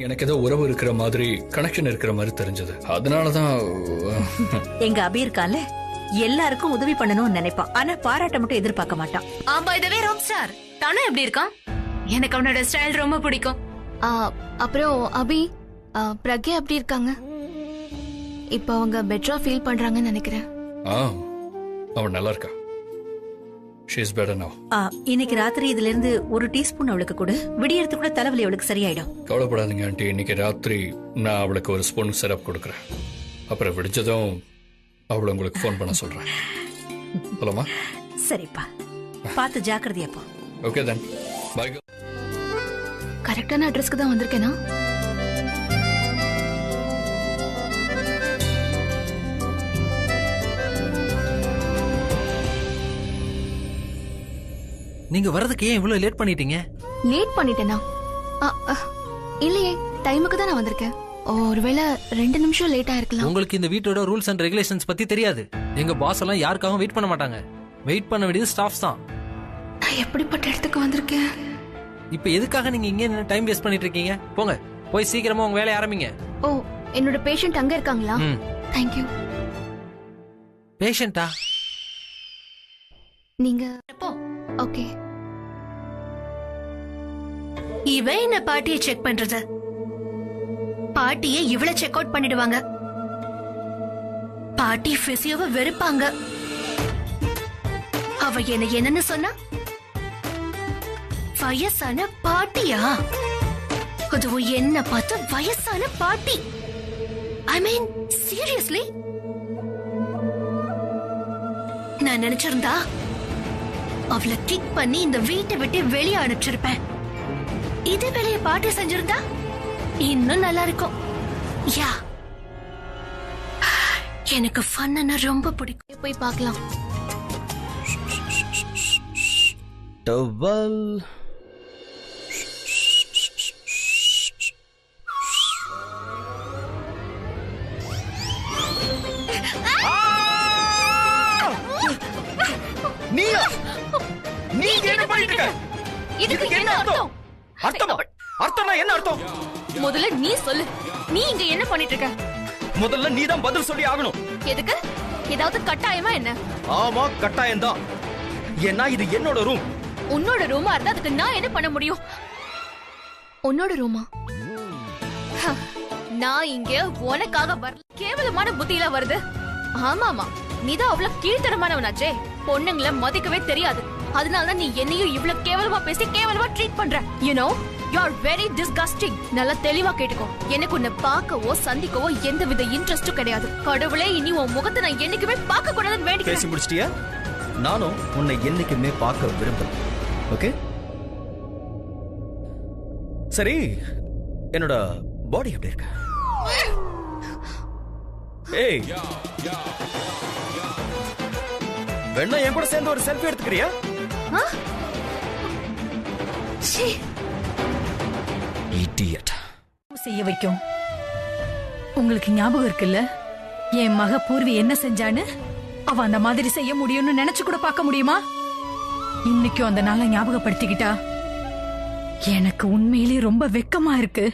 எனக்கு ஏதோ உறவு இருக்கிற மாதிரி கனெக்ஷன் இருக்கிற மாதிரி தெரிஞ்சது. அதனாலதான் எங்க அபி இருக்கான்ல, எல்லாருக்கும் உதவி பண்ணணும்னு நினைப்பான். ஆனா பாராட்ட மட்டும் எதிர்பார்க்க மாட்டான். By the way rock star தானே எப்படி இருக்கான்? எனக்கு அவனோட ஸ்டைல் ரொம்ப பிடிக்கும். அப்புறம் அபி பிரக்யா எப்படி இருக்காங்க? இப்ப அவங்க பெட்டரா ஃபீல் பண்றாங்கன்னு நினைக்கிறேன். அவன் நல்லா இருக்கா. She is better now. இன்னைக்கு ராத்திரி இதுல இருந்து ஒரு டீஸ்பூன் அவளுக்கு கொடு. விடியறது கூட தலைவலி அவளுக்கு சரியாயிடும். கவலைப்படாதீங்க ஆண்டி, இன்னைக்கு ராத்திரி நான் அவளுக்கு ஒரு ஸ்பூன் சிரப் கொடுக்குறேன். அப்புறம் விடிச்சதும் அவளை உங்களுக்கு ஃபோன் பண்ண சொல்றேன். சொல்லமா? சரிப்பா, பார்த்து ஜாக்கிரதையா போ. Okay then bye. கரெக்டான அட்ரஸ்க்கு தான் வந்திருக்கேனா? நீங்க வரதுக்கு ஏன் இவ்வளவு லேட் பண்ணிட்டீங்க? லேட் பண்ணிட்டேனா? இல்லையே, டைமுக்கு தான் நான் வந்திருக்கேன். ஒருவேளை 2 நிமிஷம் லேட்டா இருக்கலாம். உங்களுக்கு இந்த வீட்டோட ரூல்ஸ் அண்ட் ரெகுலேஷன்ஸ் பத்தி தெரியாது. எங்க பாஸ் எல்லாம் யாருக்காகவும் வெயிட் பண்ண மாட்டாங்க. வெயிட் பண்ண வேண்டியது ஸ்டாஃப்ஸ் தான். நான் எப்படிப்பட்ட இடத்துக்கு வந்திருக்கேன்? இப்போ எதுக்காக நீங்க இங்க டைம் வேஸ்ட் பண்ணிட்டு இருக்கீங்க? போங்க, போய் சீக்கிரமா உங்க வேலையை ஆரம்பிங்க. ஓ, என்னோட பேஷண்ட் அங்க இருக்காங்களா? Thank you. பேஷண்டா? நீங்க போ. ஓகே. இவன் என்ன பாட்டியை செக் பண்றது? பாட்டியை இவ்வளவு செக் அவுட் பண்ணிடுவாங்க. பாட்டி பிசியோவை வெறுப்பாங்க. அவ என்னன்னு சொன்னா? வயசான பாட்டியா? அதுவும் என்ன பார்த்து வயசான பாட்டி? ஐ மீன் சீரியஸ்லி? நான் நினைச்சிருந்தா அவளை கிக் பண்ணி இந்த வீட்டை விட்டு வெளியே அனுப்பிச்சிருப்பேன். இதே வேலையை பாட்டி செஞ்சிருந்தா இன்னும் நல்லா இருக்கும். யா, எனக்கு ஃபன்னா ரொம்ப பிடிக்கும். போய் பார்க்கலாம். டவல் நீங்க என்ன பண்ணிட்டு இருக்க? இதுக்கு என்ன அர்த்தம்? அர்த்தம்னா என்ன அர்த்தம்? முதல்ல நீ சொல்லு. நீ இங்க என்ன பண்ணிட்டு இருக்க? முதல்ல நீ தான் பதில் சொல்லி ஆகணும். எதுக்கு? ஏதாவது கட்டாயமா என்ன? ஆமா, கட்டாயம் தான். ஏன்னா இது என்னோட ரூம். உன்னோட ரூமா இருந்தா அதுக்கு நான் என்ன பண்ண முடியும்? உன்னோட ரூமா? நான் இங்க உனக்காக வரல. கேவலமான புத்தியில வருது. ஆமாமா, நீதான் அவ்வளவு கீழ்த்தரமானவனாச்சே. பொண்ணுங்களை மதிக்கவே தெரியாது. அதனாலதான் நீ என்னையும் இவ்வளவு கேவலமா பேசி கேவலமா ட்ரீட் பண்ற. You know, you are very disgusting. நல்லா தெளிவா கேட்டுக்கோ. எனக்கு உன்னை பார்க்கவோ சந்திக்கவோ எந்தவித இன்ட்ரெஸ்டும் கிடையாது. கடவுளே, இனி உன் முகத்தை நான் என்னைக்குமே பார்க்க கூடாதுன்னு வேண்டிக்கிறேன். பேசி முடிச்சிட்டியா? நானும் உன்னை என்னைக்குமே பார்க்க விரும்பல. ஓகே, சரி. என்னோட பாடி எப்படி இருக்கு? ஏய், வேணா என் கூட சேர்ந்து ஒரு செல்ஃபி எடுத்துக்கிறியா? இடியட். செய்ய வைக்கும். உங்களுக்கு ஞாபகம் இருக்குல்ல, என் மக பூர்வி என்ன செஞ்சான்னு? அவ அந்த மாதிரி செய்ய முடியும்னு நினைச்சு கூட பார்க்க முடியுமா? இன்னைக்கும் அந்த நாளை ஞாபகப்படுத்திக்கிட்டா எனக்கு உண்மையிலேயே ரொம்ப வெக்கமா இருக்கு.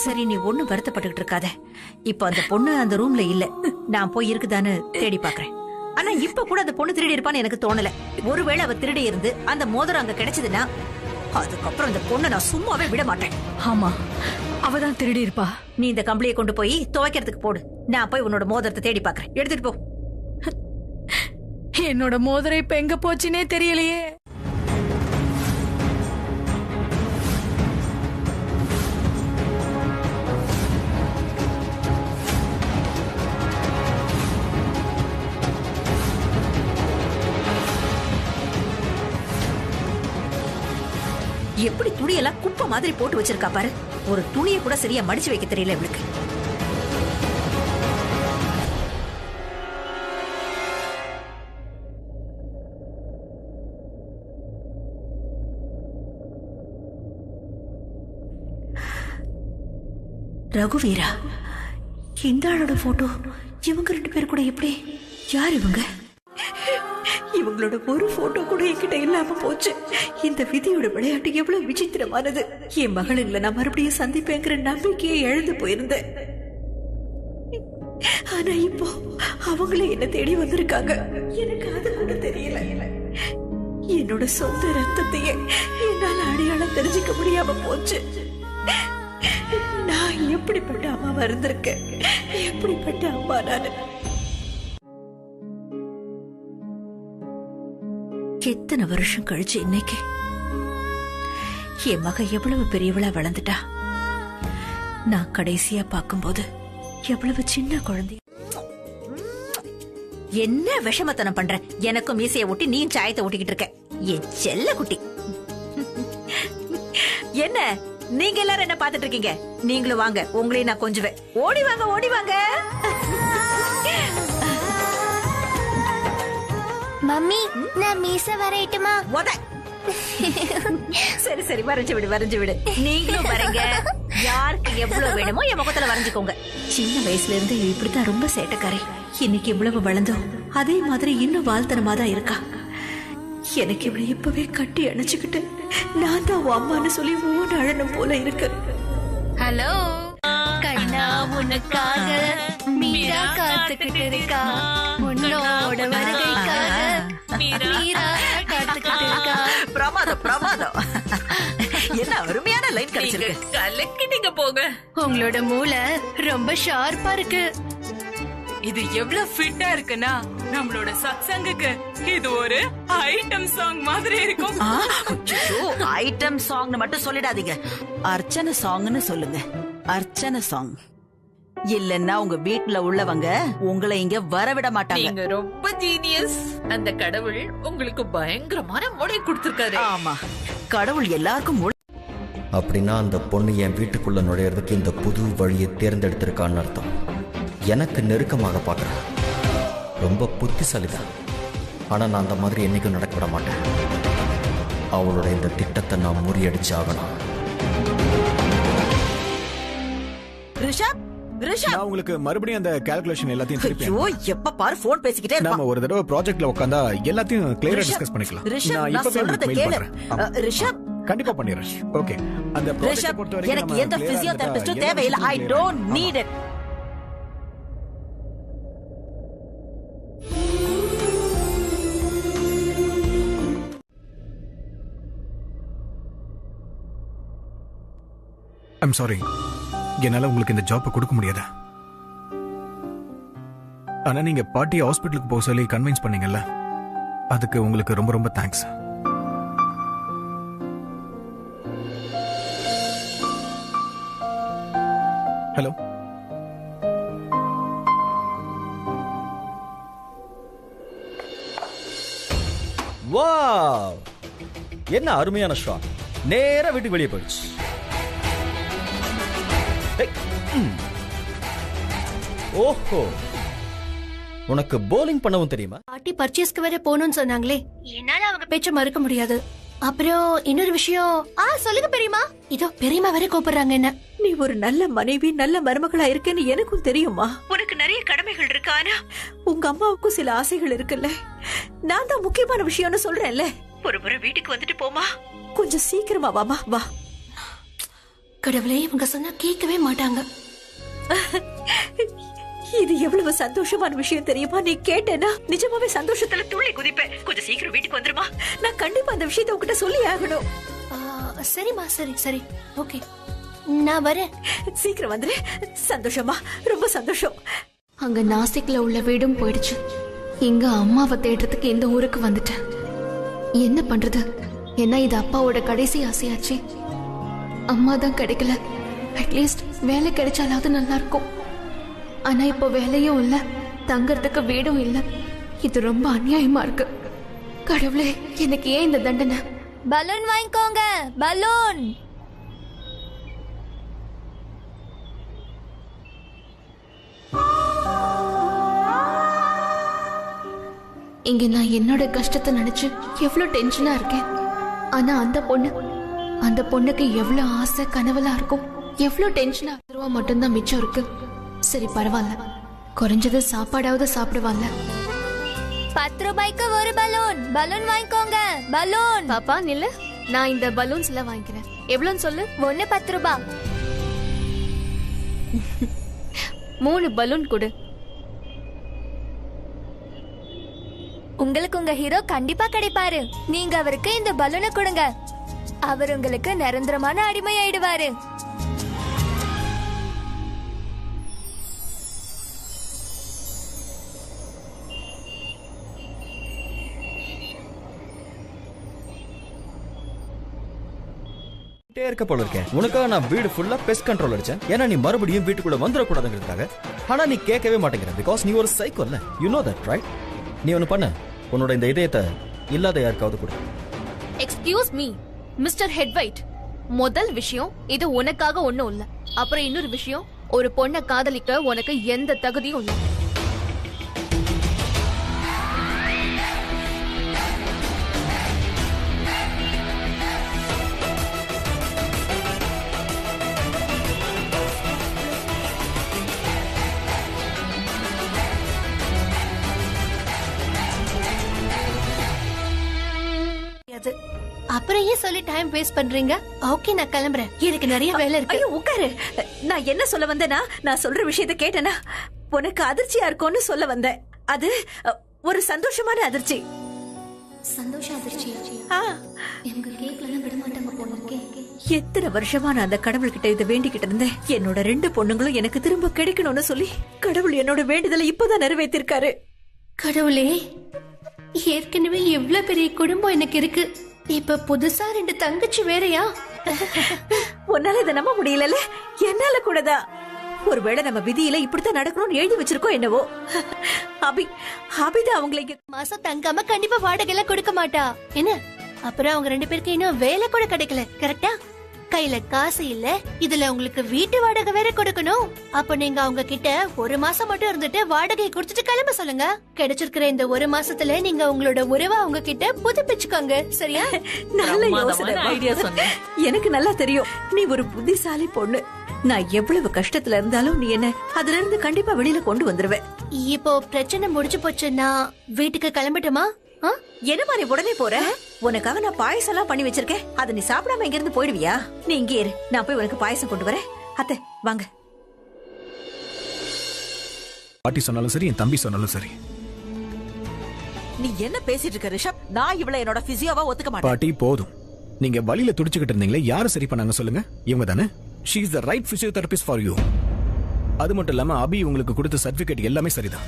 சரி, நீ ஒண்ணும் வருத்தப்பட்டுக்கிட்டு இருக்காத. இப்ப அந்த பொண்ணு அந்த ரூம்ல இல்ல. நான் போய் இருக்குதான்னு தேடி பாக்குறேன். ஆனா இப்ப கூட அந்த பொண்ணு திருடி இருப்பான்னு எனக்கு தோணல. ஒருவேளை அவ திருடி இருந்து அந்த மோதிரம் அங்க கிடைச்சதுன்னா அதுக்கப்புறம் அந்த பொண்ணை நான் சும்மாவே விட மாட்டேன். ஆமா, அவதான் திருடி இருப்பா. நீ இந்த கம்பளியை கொண்டு போய் துவைக்கிறதுக்கு போடு. நான் போய் உன்னோட மோதிரத்தை தேடி பாக்குறேன். எடுத்துட்டு போ. என்னோட மோதிரம் இப்ப எங்க போச்சுன்னே தெரியலையே. எப்படி துணியெல்லாம் குப்பை மாதிரி போட்டு வச்சிருக்கா பாரு. ஒரு துணியை கூட சரியா மடிச்சு வைக்க தெரியல இவளுக்கு. ரகுவீரா, இந்த ஆளோட போட்டோ இவங்க 2 பேர் கூட எப்படி? யார் இவங்க? இவங்களோட ஒரு போட்டோ கூட என்கிட்ட இல்லாம போச்சு. இந்த விதியோட விளையாட்டு எவ்வளவு விசித்திரமானது. என் மகளுங்களை நான் மறுபடியும் சந்திப்பேங்கிற நம்பிக்கையை இழந்து போயிருந்தேன். ஆனா இப்போ அவங்களே என்ன தேடி வந்திருக்காங்க. எனக்கு அது கூட தெரியல. என்னோட சொந்த ரத்தத்தையே என்னால அடையாளம் தெரிஞ்சுக்க முடியாம போச்சு. நான் எப்படிப்பட்ட அம்மாவா இருந்திருக்கேன், எப்படிப்பட்ட அம்மா நானு. எத்தனை வருஷம் கழிச்சு இன்னைக்கு என் மக எவ்வளவு பெரியவளா வளர்ந்துட்டா. நான் கடைசியா பார்க்கும்போது எவ்வளவு சின்ன குழந்தை. என்ன விஷமத்தனம் பண்ற? எனக்கும் மீசைய ஒட்டி நீ சாயத்தை ஒட்டிக்கிட்டு இருக்க என் செல்ல குட்டி. என்ன நீங்க எல்லாரும் என்ன பாத்துட்டு இருக்கீங்க? நீங்களும் வாங்க, உங்களையும் நான் கொஞ்சுவேன். ஓடி வாங்க, ஓடி வாங்க. மம்மி, நான் மீச வரையட்டுமா? சரி சரி, வரைஞ்சு விடு, வரைஞ்சு விடு. நீங்களும் வரீங்க. யாருக்கு எவ்வளவு வேணுமோ என் முகத்துல வரைஞ்சுக்கோங்க. சின்ன வயசுல இருந்து இப்படித்தான் ரொம்ப சேட்டக்காரி. இன்னைக்கு இவ்வளவு வளர்ந்தோம் அதே மாதிரி இன்னும் வாழ்த்தனமா தான் இருக்கா. எனக்கு இவளை இப்பவே கட்டி அணைச்சுக்கிட்டு நான் தான் உன் அம்மான்னு சொல்லி ஓட அழனும் போல இருக்கு. ஹலோ கண்ணா, உனக்காக மீரா காத்துக்கிட்டு இருக்கா. உன்னோட வருகைக்காக மீரா காத்துக்கிட்டு இருக்கா. பிரமாதம் பிரமாதம். என்ன அருமையான லைன் கிடைச்சிருக்கு. கலக்கிட்டீங்க போங்க. உங்களோட மூளை ரொம்ப ஷார்ப்பா இருக்கு. இது எவ்வளவு ஃபிட்டா இருக்குன்னா நம்மளோட சத்சங்குக்கு இது ஒரு ஐட்டம் சாங் மாதிரி இருக்கும். ஐட்டம் சாங்னு மட்டும் சொல்லிடாதீங்க, அர்ச்சனை சாங்னு சொல்லுங்க. அர்ச்சனை சாங் இல்லன்னா உங்க வீட்டுல உள்ளவங்க உங்களை இங்க வரவிட மாட்டாங்க. நீங்க ரொம்ப ஜீனியஸ். அந்த கடவுள் உங்களுக்கு பயங்கரமான மூளை கொடுத்திருக்காரு. ஆமா, கடவுள் எல்லாருக்கும் அப்படின்னா அந்த பொண்ணு என் வீட்டுக்குள்ள நுழையிறதுக்கு இந்த புது வழியை தேர்ந்தெடுத்திருக்கான்னு அர்த்தம். எனக்கு நெருக்கமாக பார்க்குறேன். ரொம்ப புத்திசாலிதான். ஆனால் நான் அந்த மாதிரி என்னைக்கும் நடக்க விட மாட்டேன். அவளோட இந்த திட்டத்தை நான் முறியடிச்சு ஆகணும். ரிஷப், ரிஷப், நான் உங்களுக்கு மறுபடியும் அந்த கால்குலேஷன் எல்லாத்தையும் திருப்பி. ஐயோ, எப்ப பாரு போன் பேசிக்கிட்டே இருப்பான். நாம ஒரு தடவை ப்ராஜெக்ட்ல உட்கார்ந்தா எல்லாத்தையும் கிளியரா டிஸ்கஸ் பண்ணிக்கலாம். ரிஷப், நான் நான் இப்பவே சொல்றத மெயில் கேளு. பண்றேன். ரிஷப், கண்டிப்பா பண்ணிடுறேன். ஓகே, அந்த ப்ராஜெக்ட் ரிஷப், பொறுத்த வரைக்கும் எனக்கு எந்த பிசியோதெரபிஸ்டும் தேவையில்லை. I don't need it. I'm sorry, என்னால உங்களுக்கு இந்த ஜாப் கொடுக்க முடியாது. ஆனா நீங்க பாட்டி ஹாஸ்பிட்டலுக்கு போக சொல்லி கன்வின்ஸ் பண்ணீங்கல்ல, அதுக்கு உங்களுக்கு ரொம்ப ரொம்ப தேங்க்ஸ். ஹலோ, வாவ், என்ன அருமையான ஷாட். நேரா வீட்டுக்கு வெளியே போயிடுச்சு. ஓஹோ, உனக்கு போலிங் பண்ணவும் தெரியுமா? பாட்டி பர்ச்சேஸ்க்கு வேற போகணும்னு சொன்னாங்களே, என்னால அவங்க பேச்ச மறுக்க முடியாது. அப்புறம் இன்னொரு விஷயம். சொல்லுங்க பெரியமா. இதோ பெரியமா வேற கூப்பிடுறாங்க என்ன. நீ ஒரு நல்ல மனைவி, நல்ல மருமகளா இருக்கேன்னு எனக்கும் தெரியுமா. உனக்கு நிறைய கடமைகள் இருக்கு. ஆனா உங்க அம்மாவுக்கும் சில ஆசைகள் இருக்குல்ல. நான் தான் முக்கியமான விஷயம்னு சொல்றேன்ல. ஒரு முறை வீட்டுக்கு வந்துட்டு போமா. கொஞ்சம் சீக்கிரமா வாமா, வா. கடவுளே, இவங்க சொன்னா கேட்கவே மாட்டாங்க. இது எவ்வளவு சந்தோஷமான விஷயம் தெரியுமா. நீ கேட்டேன்னா நிஜமாவே சந்தோஷத்துல துள்ளி குதிப்பேன். கொஞ்சம் சீக்கிரம் வீட்டுக்கு வந்துருமா. நான் கண்டிப்பா அந்த விஷயத்தை உங்ககிட்ட சொல்லி ஆகணும். சரிம்மா, சரி சரி, ஓகே, நான் வரேன். சீக்கிரம் வந்துரு. சந்தோஷமா, ரொம்ப சந்தோஷம். அங்க நாசிக்ல உள்ள வீடும் போயிடுச்சு. இங்க அம்மாவை தேடுறதுக்கு இந்த ஊருக்கு வந்துட்டேன். என்ன பண்றது? ஏன்னா இது அப்பாவோட கடைசி ஆசையாச்சு. அம்மா தான் கிடைக்கல. அட்லீஸ்ட் வேலை கிடைச்சாலாவது நல்லா இருக்கும். ஆனா இப்போ வேலையும் இல்ல, தங்கறதுக்கு வீடும் இல்ல. இது ரொம்ப அநியாயமா இருக்கு. கடவுளே, எனக்கு ஏன் இந்த தண்டனை? பலூன் வாங்கிக்கோங்க, பலூன். இங்க நான் என்னோட கஷ்டத்தை நினைச்சு எவ்வளவு டென்ஷனா இருக்கேன். ஆனா அந்த பொண்ணுக்கு எவ்வளவு ஆசை கனவலா இருக்கும். எவ்வளவு டென்ஷனா ரூபா மட்டும்தான் மிச்சம் இருக்கு. சரி பரவாயில்ல, குறைஞ்சது சாப்பாடாவது சாப்பிடுவான்ல. ரூபாய்க்கு ஒரு பலூன். பலூன் வாங்கிக்கோங்க. பலூன். பாப்பா நில்லு, நான் இந்த பலூன்ஸ் எல்லாம் வாங்கிக்கிறேன். எவ்வளவுன்னு சொல்லு. ஒன்னு 10 ரூபாய். 3 பலூன் கொடு. உங்களுக்கு உங்க ஹீரோ கண்டிப்பா கிடைப்பாரு. நீங்க அவருக்கு இந்த பலூனை கொடுங்க. அவர் உங்களுக்கு நிரந்தரமான அடிமை ஆயிடுவாரு. இருக்க போல இருக்கேன். உனக்காக நான் வீடு ஃபுல்லா பெஸ்ட் கண்ட்ரோல் அடிச்சேன். ஏன்னா நீ மறுபடியும் வீட்டுக்குள்ள வந்துடக்கூடாதுங்கிறதுக்காக. ஆனா நீ கேட்கவே மாட்டேங்கிற. பிகாஸ் நீ ஒரு சைக்கோ இல்ல. You know that right? நீ ஒன்னு பண்ண, உன்னோட இந்த இதயத்தை இல்லாத யாருக்காவது கொடு. Excuse me mister Hedwait. முதல் விஷயம் இது உனக்காக ஒண்ணும் இல்ல. அப்புறம் இன்னொரு விஷயம், ஒரு பொண்ணை காதலிக்க உனக்கு எந்த தகுதியும் இல்ல. அப்புறம் ஏன் சொல்லி டைம் வேஸ்ட் பண்றீங்க? ஓகே, நான் கிளம்புறேன். எனக்கு நிறைய வேலை இருக்கு. ஐயோ உட்காரு. நான் என்ன சொல்ல வந்தேனா, நான் சொல்ற விஷயத்த கேட்டேனா உனக்கு அதிர்ச்சியா இருக்கும்னு சொல்ல வந்தேன். அது ஒரு சந்தோஷமான அதிர்ச்சி. சந்தோஷ அதிர்ச்சி. எங்க கேக்லாம் விட மாட்டாங்க போனக்கே. எத்தனை வருஷமா நான் அந்த கடவுள் கிட்ட இதை வேண்டிக்கிட்டு இருந்தேன். என்னோட 2 பொண்ணுங்களும் எனக்கு திரும்ப கிடைக்கணும்னு சொல்லி கடவுள் என்னோட வேண்டுதலை இப்பதான் நிறைவேற்றிருக்காரு. கடவுளே, ஏற்கனவே எவ்வளவு பெரிய குடும்பம் எனக்கு இருக்கு. இப்ப புதுசா 2 தங்கச்சி வேறயா? உன்னால இதை நம்ப முடியல. என்னால கூடதான். ஒருவேளை நம்ம விதியில இப்படித்தான் நடக்கணும்னு எழுதி வச்சிருக்கோம் என்னவோ. அபிதான் அவங்களை மாசம் தங்காம கண்டிப்பா வாடகை எல்லாம் கொடுக்க மாட்டா என்ன? அப்புறம் அவங்க 2 பேருக்கு இன்னும் வேலை கூட கிடைக்கல. கரெக்டா? கையில காசு இல்ல, இதுல உங்களுக்கு வீட்டு வாடகை வேற கொடுக்கணும். அப்ப நீங்க அவங்க கிட்ட 1 மாசம் மட்டும் இருந்துட்டு வாடகையை கொடுத்துட்டு கிளம்ப சொல்லுங்க. கிடைச்சிருக்கிற இந்த 1 மாசத்துல நீங்க உங்களோட உறவை அவங்க கிட்ட புதுப்பிச்சுக்கோங்க. சரியா? நல்ல யோசனை, ஐடியா சொன்ன. எனக்கு நல்லா தெரியும் நீ ஒரு புத்திசாலி பொண்ணு. நான் எவ்வளவு கஷ்டத்துல இருந்தாலும் நீ என்ன அதுல இருந்து கண்டிப்பா வெளியில கொண்டு வந்துருவேன். இப்போ பிரச்சனை முடிஞ்சு போச்சுன்னா வீட்டுக்கு கிளம்பட்டுமா? என்ன மாதிரி உடனே போற? உனக்காக நான் பாயசம் எல்லாம் பண்ணி வச்சிருக்கேன். அதை நீ சாப்பிடாம இங்க இருந்து போயிடுவியா? நீ இங்கே இரு, நான் போய் உனக்கு பாயசம் கொண்டு வரேன். அத்தை வாங்க. பாட்டி சொன்னாலும் சரி, என் தம்பி சொன்னாலும் சரி. நீ என்ன பேசிட்டு இருக்க ரிஷப்? நான் இவளை என்னோட பிசியோவா ஒத்துக்க மாட்டேன். பாட்டி போதும். நீங்க வழியில துடிச்சுக்கிட்டு இருந்தீங்களே, யாரு சரி பண்ணாங்க சொல்லுங்க? இவங்க தானே. She is the right physiotherapist for you. அது மட்டும் இல்லாம அபி உங்களுக்கு கொடுத்த சர்டிபிகேட் எல்லாமே சரிதான்.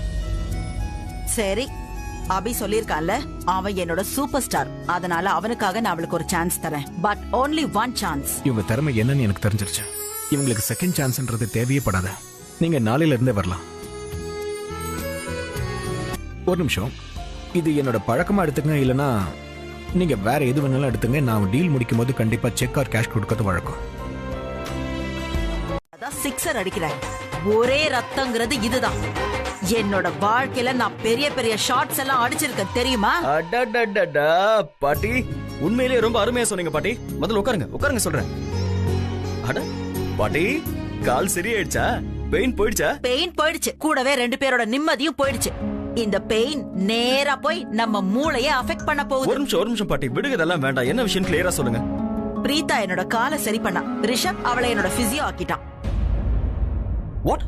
சரி, அபி சொல்லிருக்கான்ல, அவன் என்னோட சூப்பர் ஸ்டார். அதனால அவனுக்காக நான் அவளுக்கு ஒரு சான்ஸ் தரேன். But only 1 chance. இவங்க திறமை என்னன்னு எனக்கு தெரிஞ்சிருச்சு. இவங்களுக்கு செகண்ட் சான்ஸ்ன்றது தேவையே படாத. நீங்க நாளையில இருந்தே வரலாம். ஒரு நிமிஷம், இது என்னோட பழக்கமா எடுத்துங்க, இல்லனா நீங்க வேற எது வேணாலும் எடுத்துங்க. நான் டீல் முடிக்கும் போது கண்டிப்பா செக் ஆர் கேஷ் கொடுக்கறது வழக்கம். அதான் சிக்ஸர் அடிக்கிறேன். ஒரே ரத்தங்கிறது இதுதான். என்னோட வாழ்க்கையில நான் பெரிய பெரிய ஷாட்ஸ் எல்லாம் அடிச்சிருக்கேன் தெரியுமா? பாட்டி உண்மையிலேயே ரொம்ப அருமையா சொன்னீங்க பாட்டி. முதல்ல உட்காருங்க சொல்றேன். அட பாட்டி, கால் சரியாயிடுச்சா? பெயின் போயிடுச்சா? பெயின் போயிடுச்சு, கூடவே 2 பேரோட நிம்மதியும் போயிடுச்சு. இந்த பெயின் நேரா போய் நம்ம மூளையை அஃபெக்ட் பண்ண போகுது. ஒரு நிமிஷம் பாட்டி, விடுங்க, இதெல்லாம் வேண்டாம். என்ன விஷயம் கிளியரா சொல்லுங்க. பிரீதா என்னோட காலை சரி பண்ணா. ரிஷப் அவளை என்னோட பிசியோ ஆக்கிட்டான். வாட்?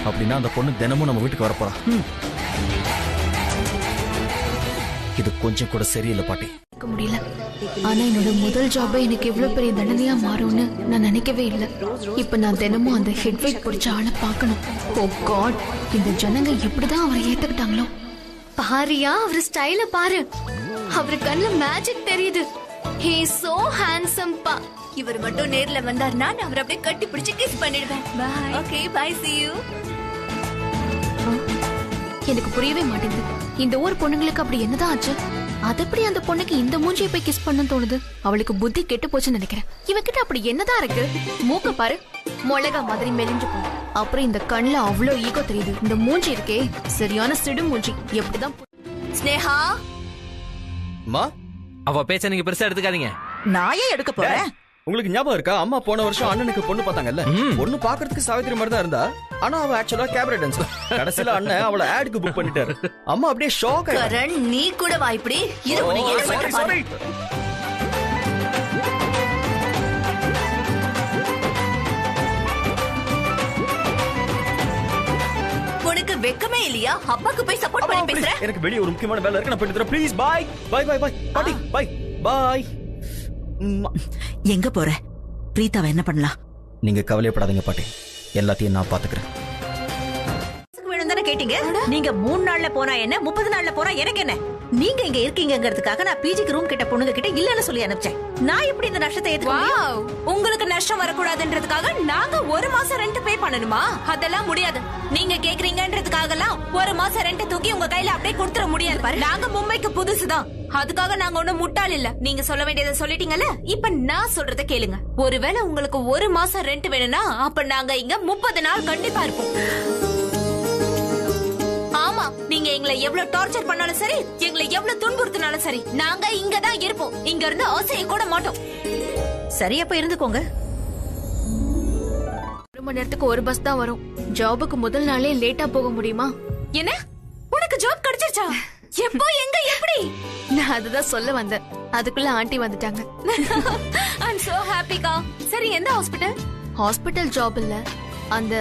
அப்படின்னா அந்த பொண்ணு தினமும் நம்ம வீட்டுக்கு வரப்போறா. இது கொஞ்சம் கூட சரியில்லை பாட்டி. முடியல. ஆனா என்னோட முதல் ஜாபே எனக்கு எவ்வளவு பெரிய தண்டனையா மாறும்னு நான் நினைக்கவே இல்ல. இப்ப நான் தினமும் அந்த ஹெட்வைட் பிடிச்ச ஆளை பார்க்கணும். ஓ காட், இந்த ஜனங்க எப்படிதான் அவரை ஏத்துக்கிட்டாங்களோ. பாரியா, அவர் ஸ்டைல பாரு. அவரு கண்ணுல மேஜிக் தெரியுது. ஹே சோ ஹேண்ட்சம் பா. இவர் மட்டும் நேர்ல வந்தார்னா நான் அவரை அப்படியே கட்டி பிடிச்சு கிஸ் பண்ணிடுவேன். Bye. Okay, bye, see you. எனக்கு புரியவே மாட்டேங்குது. இந்த ஊர் பொண்ணுங்களுக்கு அப்படி என்னதான் ஆச்சு? அது எப்படி அந்த பொண்ணுக்கு இந்த மூஞ்சியை போய் கிஸ் பண்ண தோணுது? அவளுக்கு புத்தி கெட்டு போச்சுன்னு நினைக்கிறேன். இவகிட்ட அப்படி என்னதான் இருக்கு? மூக்க பாரு, மிளகா மாதிரி மெலிஞ்சு போகும். அப்புறம் இந்த கண்ணுல அவ்வளோ ஈகோ தெரியுது. இந்த மூஞ்சி இருக்கே, சரியான சிடு மூஞ்சி. எப்படிதான் ஸ்னேகா அவ பேச்ச நீங்க பெருசா எடுத்துக்காதீங்க. நான் ஏன் எடுக்க போறேன்? உங்களுக்கு ஞாபகம் இருக்கா அம்மா போன வருஷம் அண்ணனுக்கு பொண்ணு பார்த்தாங்கல்ல? பொண்ணு பாக்குறதுக்கு சாவித்திரி மாதிரி தான் இருந்தா, ஆனா அவ ஆக்சுவலா கேபரே டான்சர். கடைசில அண்ணன் அவளை ஆடுக்கு புக் பண்ணிட்டாரு. அம்மா அப்படியே ஷாக் ஆயிட்டாங்க. கரண், நீ கூட வா இப்படி. இரு, உனக்கு என்ன பண்ண பாரு. உனக்கு வெக்கமே இல்லையா? அப்பாக்கு போய் சப்போர்ட் பண்ணி பேசுற? எனக்கு வெளிய ஒரு முக்கியமான வேலை இருக்கு, நான் போயிட்டு வரேன். Please bye bye bye bye பாட்டி பை பை. எங்க போற? பிரீதாவை என்ன பண்ணலாம்? நீங்க கவலைப்படாதீங்க பாட்டி, எல்லாத்தையும் நான் பாத்துக்கிறேன். வேணும் தானே கேட்டீங்க? நீங்க 3 நாள்ல போனா என்ன, 30 நாள்ல போனா எனக்கு என்ன? நீங்க இங்க இருக்கீங்கிறதுக்காக நான் பிஜிக்கு ரூம் கிட்ட பொண்ணுங்க கிட்ட இல்லன்னு சொல்லி அனுப்பிச்சேன். நான் எப்படி இந்த நஷ்டத்தை ஏத்துக்குவேன்? உங்களுக்கு நஷ்டம் வரக்கூடாதுன்றதுக்காக நாங்க 1 மாசம் ரெண்ட் பே பண்ணணுமா? அதெல்லாம் முடியாது. நீங்க கேக்குறீங்கன்றதுக்காகலாம் 1 மாசம் ரெண்ட் தூக்கி உங்க கையில அப்படியே கொடுத்துற முடியாது. பாரு, நாங்க மும்பைக்கு புதுசுதான், அதுக்காக நாங்க ஒண்ணும் முட்டாள் இல்ல. நீங்க சொல்ல வேண்டியதை சொல்லிட்டீங்கல்ல, இப்ப நான் சொல்றத கேளுங்க. ஒருவேளை உங்களுக்கு 1 மாசம் ரெண்ட் வேணும்னா அப்ப நாங்க இங்க 30 நாள் கண்டிப்பா இருப்போம். ஆமா, நீங்க எங்களை எவ்வளவு டார்ச்சர் பண்ணாலும் சரி, எங்களை எவ்வளவு துன்புறுத்தினாலும் சரி, நாங்க இங்கதான் இருப்போம். இங்க இருந்து ஆசைய கூட மாட்டோம். சரி, அப்ப இருந்துக்கோங்க. 1 மணி நேரத்துக்கு ஒரு பஸ் தான் வரும். ஜாபுக்கு முதல் நாளே லேட்டா போக முடியுமா? என்ன, உனக்கு ஜாப் கிடைச்சிருச்சா? எப்போ, எங்க, எப்படி? நான் அதுதான் சொல்ல வந்தேன், அதுக்குள்ள ஆண்டி வந்துட்டாங்க. I'm so happy கா. சரி, எந்த ஹாஸ்பிடல்? ஹாஸ்பிடல் ஜாப் இல்ல, அந்த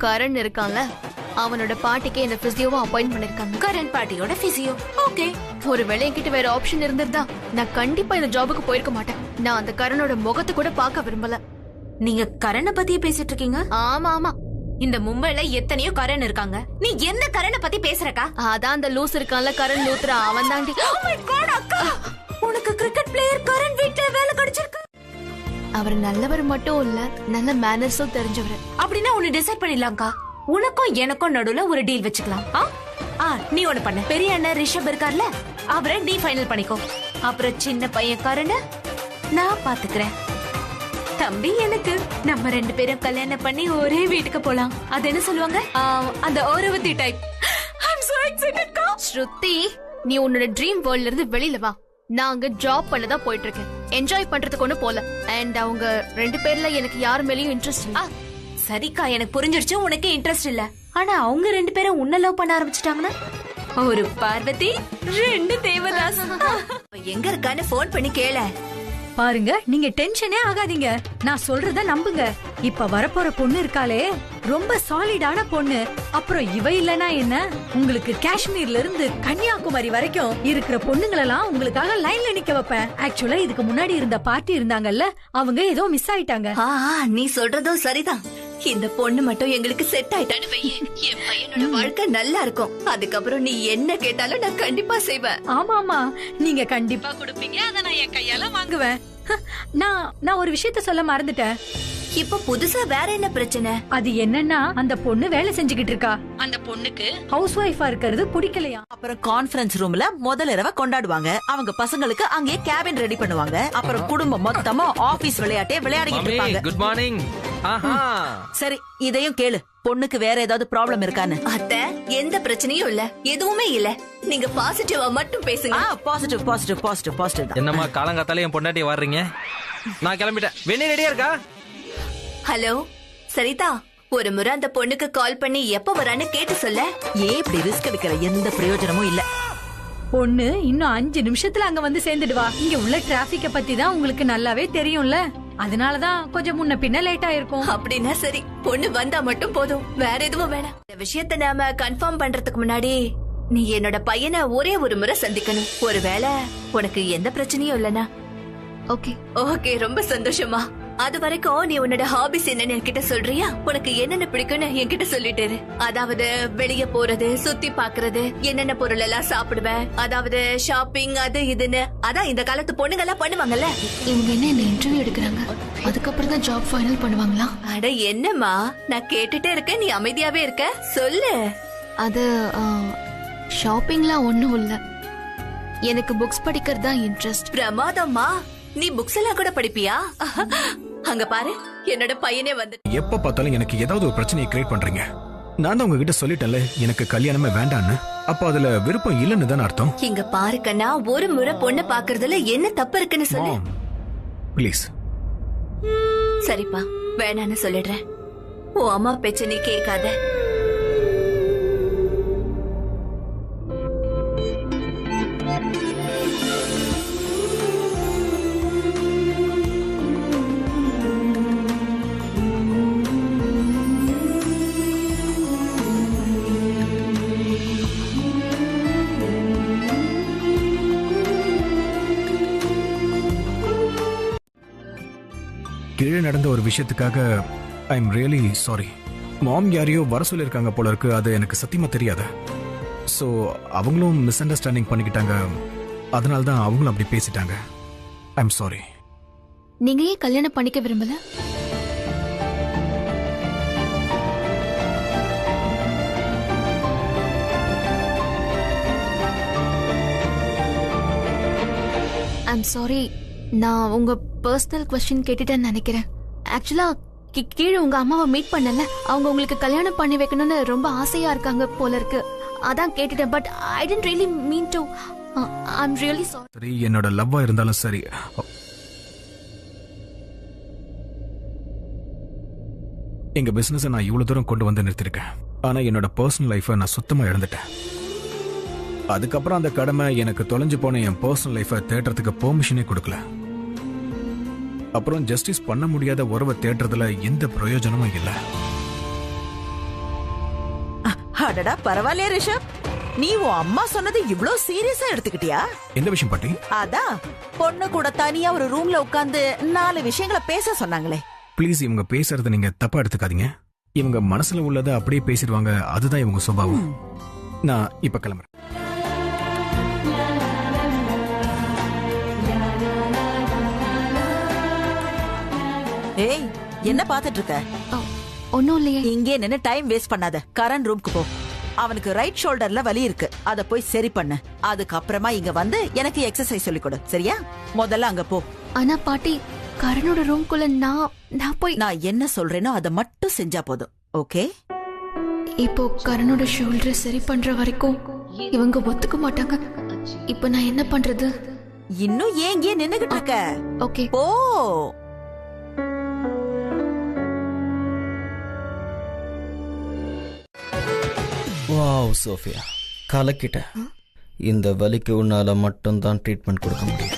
கரண் இருக்கான்ல, அவனோட பாட்டிக்கு என்ன பிசியோவா அப்பாயிண்ட் பண்ணிருக்காங்க. கரண் பாட்டியோட பிசியோ. ஓகே, ஒருவேளை என்கிட்ட வேற ஆப்ஷன் இருந்திருந்தா நான் கண்டிப்பா இந்த ஜாபுக்கு போயிருக்க மாட்டேன். நான் அந்த கரணோட முகத்தை கூட பார்க்க விரும்பல. நீங்க கரணை பத்தியே பேசிட்டு இருக்கீங்க? ஆமா ஆமா, இந்த மும்பைல எத்தனையோ கரண் இருக்காங்க. நீ எந்த கரணை பத்தி பேசுறக்கா? அதான் அந்த லூஸ் இருக்கான்ல, கரண் லூத்ரா, அவன் தாண்டி. Oh my God, அக்கா, உனக்கு கிரிக்கெட் பிளேயர் கரண் வீட்ல வேலை கிடைச்சிருக்கு. அவர் நல்லவர் மட்டும் இல்ல, நல்ல மேனர்ஸும் தெரிஞ்சவர். அப்படின்னா உன்னை டிசைட் பண்ணிடலாம்க்கா. உனக்கும் எனக்கும் நடுவுல ஒரு டீல் வச்சுக்கலாம். நீ ஒண்ணு பண்ண, பெரிய அண்ணன் ரிஷப் இருக்கார்ல, அவரை நீ ஃபைனல் பண்ணிக்கோ. அப்புறம் சின்ன பையன் கரண நான் பாத்துக்கிறேன். தம்பி எனக்கு, நம்ம 2 பேரும் கல்யாணம் பண்ணி ஒரே வீட்டுக்கு போலாம். அது என்ன சொல்லுவாங்க, அந்த ஓரவத்தி டைப். I'm so excited கா. ஸ்ருதி, நீ உன்னோட ட்ரீம் வேர்ல்ட்ல இருந்து வெளியில வா. நான் அங்க ஜாப் பண்ணதான் போயிட்டு இருக்கேன். என்ஜாய் பண்றதுக்கு ஒண்ணு போல. அண்ட் அவங்க 2 பேர்ல எனக்கு யார் மேலயும் இன்ட்ரெஸ்ட் இல்ல. சரிக்கா, எனக்கு புரிஞ்சிருச்சு, உனக்கு இன்ட்ரெஸ்ட் இல்ல. ஆனா அவங்க 2 பேரும் உன்ன லவ் பண்ண ஆரம்பிச்சிட்டாங்கன்னா, ஒரு பார்வதி 2 தேவதாஸ். எங்க இருக்கான்னு போன் பண்ணி கேள. பாருங்க, நீங்க டென்ஷனே ஆகாதீங்க, நான் சொல்றத நம்புங்க. இப்ப வரப்போற பொண்ணு இருக்காளே, ரொம்ப சாலிடான பொண்ணு. அப்புறம் இவ இல்லனா என்ன, உங்களுக்கு காஷ்மீர்ல இருந்து கன்னியாகுமரி வரைக்கும் இருக்கிற பொண்ணுங்களெல்லாம் உங்களுக்காக லைன்ல நிக்க வைப்பேன். ஆக்சுவலா இதுக்கு முன்னாடி இருந்த பார்ட்டி இருந்தாங்கல்ல, அவங்க ஏதோ மிஸ் ஆயிட்டாங்க. நீ சொல்றதும் சரிதான். இந்த பொண்ணு மட்டும் எங்களுக்கு செட் ஆயிட்டான்னு வையே, என் பையனோட வாழ்க்கை நல்லா இருக்கும். அதுக்கப்புறம் நீ என்ன கேட்டாலும் நான் கண்டிப்பா செய்வேன். ஆமா, நீங்க கண்டிப்பா கொடுப்பீங்க, அத நான் என் கையால வாங்குவேன். நான் ஒரு விஷயத்த சொல்ல மறந்துட்டேன். இப்ப புதுசா வேற என்ன பிரச்சனை? அது என்னன்னா, அந்த பொண்ணு வேலை செஞ்சுக்கிட்டு இருக்கா. அந்த பொண்ணுக்கு ஹவுஸ் ஒய்ஃபா இருக்கிறது பிடிக்கலையா. அப்புறம் கான்ஃபரன்ஸ் ரூம்ல முதல் இரவை கொண்டாடுவாங்க. அவங்க பசங்களுக்கு அங்கேயே கேபின் ரெடி பண்ணுவாங்க. அப்புறம் குடும்பம் மொத்தமா ஆபீஸ் விளையாட்டே விளையாடிட்டு இருப்பாங்க. Good morning. சரி, இதையும் கேளு, பொண்ணுக்கு வேற ஏதாவது ப்ராப்ளம் இருக்கான்னு. அத்தை, எந்த பிரச்சனையும் இல்ல, எதுவுமே இல்ல. நீங்க பாசிட்டிவா மட்டும் பேசுங்க. பாசிட்டிவ் பாசிட்டிவ் பாசிட்டிவ் பாசிட்டிவ் தான். என்னம்மா காலங்காத்தால என் பொண்டாட்டி வர்றீங்க? நான் கிளம்பிட்டேன். வெண்ணி ரெடியா இருக்கா? ஹலோ சரிதா, ஒரு முறை அந்த பொண்ணுக்கு கால் பண்ணி எப்ப வரான்னு கேட்டு சொல்ல. ஏன் இப்படி ரிஸ்க் எடுக்கிற எந்த பிரயோஜனமும் இல்ல. பொண்ணு இன்னும் 5 நிமிஷத்துல அங்க வந்து சேர்ந்துடுவா. இங்க உள்ள டிராபிக்க பத்தி தான் உங்களுக்கு நல்லாவே தெரியும்ல, அதனாலதான் கொஞ்சம் முன்ன பின்ன லேட் ஆயிருக்கும். அப்படின்னா சரி, பொண்ணு வந்தா மட்டும் போதும், வேற எதுவும் வேணாம். இந்த விஷயத்த நாம கன்ஃபார்ம் பண்றதுக்கு முன்னாடி நீ என்னோட பையனை ஒரே ஒரு முறை சந்திக்கணும். ஒருவேளை உனக்கு எந்த பிரச்சனையும் இல்லனா. ஓகே ஓகே, ரொம்ப சந்தோஷமா. அது வரைக்கும் நீ உன்னோட ஹாபிஸ் என்னன்னு என்கிட்ட சொல்றியா? உனக்கு என்னென்ன பிடிக்கும்னு என்கிட்ட சொல்லிட்டு. அதாவது வெளிய போறது, சுத்தி பாக்குறது, என்னென்ன பொருள் எல்லாம் சாப்பிடுவேன், அதாவது ஷாப்பிங், அது இதுன்னு. அதான் இந்த காலத்து பொண்ணுங்க எல்லாம் பண்ணுவாங்கல்ல. இவங்க என்ன இன்டர்வியூ எடுக்கிறாங்க, அதுக்கப்புறம் தான் ஜாப் ஃபைனல் பண்ணுவாங்களா? அட என்னம்மா, நான் கேட்டுட்டே இருக்கேன், நீ அமைதியாவே இருக்க, சொல்லு. அது ஷாப்பிங்லாம் ஒண்ணும் இல்ல, எனக்கு புக்ஸ் படிக்கிறது தான் இன்ட்ரெஸ்ட். பிரமாதம்மா, நீ புக்ஸ் எல்லாம் கூட படிப்பியா? அங்க பாரு, என்னோட பையனே வந்து. எப்ப பார்த்தாலும் எனக்கு ஏதாவது ஒரு பிரச்சனையை கிரியேட் பண்றீங்க. நான் தான் உங்ககிட்ட சொல்லிட்டேன்ல, எனக்கு கல்யாணமே வேண்டான்னு. அப்ப அதுல விருப்பம் இல்லன்னு தானே அர்த்தம்? இங்க பாரு கண்ணா, ஒரு முறை பொண்ணு பாக்குறதுல என்ன தப்பு இருக்குன்னு சொல்லு. ப்ளீஸ் சரிப்பா, வேணான்னு சொல்லிடுறேன். உன் அம்மா பேச்ச நீ கேட்காத. கீழே நடந்த ஒரு விஷயத்துக்காக ஐ எம் ரியலி சாரி. மாம் யாரையோ வர சொல்லியிருக்காங்க போல இருக்கு. அது எனக்கு சத்தியமா தெரியாது. ஸோ அவங்களும் மிஸ் அண்டர்ஸ்டாண்டிங் பண்ணிக்கிட்டாங்க. அதனால தான் அவங்களும் அப்படி பேசிட்டாங்க. I am sorry. நீங்க ஏன் கல்யாணம் பண்ணிக்க விரும்பல? ஐம் சாரி, நான் உங்க பர்சனல் क्वेश्चन கேட்டுட்டேன்னு நினைக்கிறேன். ஆக்சுவலா கீழே உங்க அம்மாவை மீட் பண்ணல. அவங்க உங்களுக்கு கல்யாணம் பண்ணி வைக்கணும்னு ரொம்ப ஆசையா இருக்காங்க போல இருக்கு. அதான் கேட்டுட்டேன். But I didn't really mean to. I'm really sorry. சரி, என்னோட லவ்வா இருந்தாலும் சரி. எங்க பிசினஸ் நான் இவ்வளவு தூரம் கொண்டு வந்து நிறுத்திருக்கேன். ஆனா என்னோட பர்சனல் லைஃபை நான் சுத்தமா இழந்துட்டேன். அதுக்கப்புறம் அந்த கடமை எனக்கு தொலைஞ்சு போன என் பர்சனல் லைஃபை தேடுறதுக்கு பெர்மிஷனே கொடுக்கல. அப்புறம் ஜஸ்டிஸ் பண்ண முடியாத உறவை தேடுறதுல எந்த பிரயோஜனமும் இல்ல. அடடா, பரவாயில்லையா ரிஷப், நீ உன் அம்மா சொன்னது இவ்ளோ சீரியஸா எடுத்துக்கிட்டியா? எந்த விஷயம் பாட்டி? அதான் பொண்ணு கூட தனியா ஒரு ரூம்ல உட்கார்ந்து 4 விஷயங்களை பேச சொன்னாங்களே. ப்ளீஸ், இவங்க பேசுறத நீங்க தப்பா எடுத்துக்காதீங்க. இவங்க மனசுல உள்ளதை அப்படியே பேசிடுவாங்க. அதுதான் இவங்க சுபாவம். நான் இப்ப கிளம்புறேன். ஏய், என்ன பாத்துட்டு இருக்க? ஒன்னும் இல்லையே. இங்கே நின்னு டைம் வேஸ்ட் பண்ணாத. கரண் ரூம்க்கு போ. அவனுக்கு ரைட் ஷோல்டர்ல வலி இருக்கு. அத போய் சரி பண்ணு. அதுக்கப்புறமா இங்க வந்து எனக்கு எக்ஸசைஸ் சொல்லி கொடு. சரியா? முதல்ல அங்க போ. ஆனா பாட்டி, கரனோட ரூம்குள்ள நான் போய் நான் என்ன சொல்றேனோ அதை மட்டும் செஞ்சா போதும். ஓகே? இப்போ கரனோட ஷோல்டர் சரி பண்ற வரைக்கும் இவங்க ஒத்துக்க மாட்டாங்க. இப்போ நான் என்ன பண்றது? இன்னும் ஏன் இங்கே நின்னுகிட்டு இருக்க? ஓகே, போ. வாவ் சோஃபியா, கலக்கிட்ட. இந்த வலிக்கு உன்னால மட்டும்தான் ட்ரீட்மெண்ட் கொடுக்க முடியும்.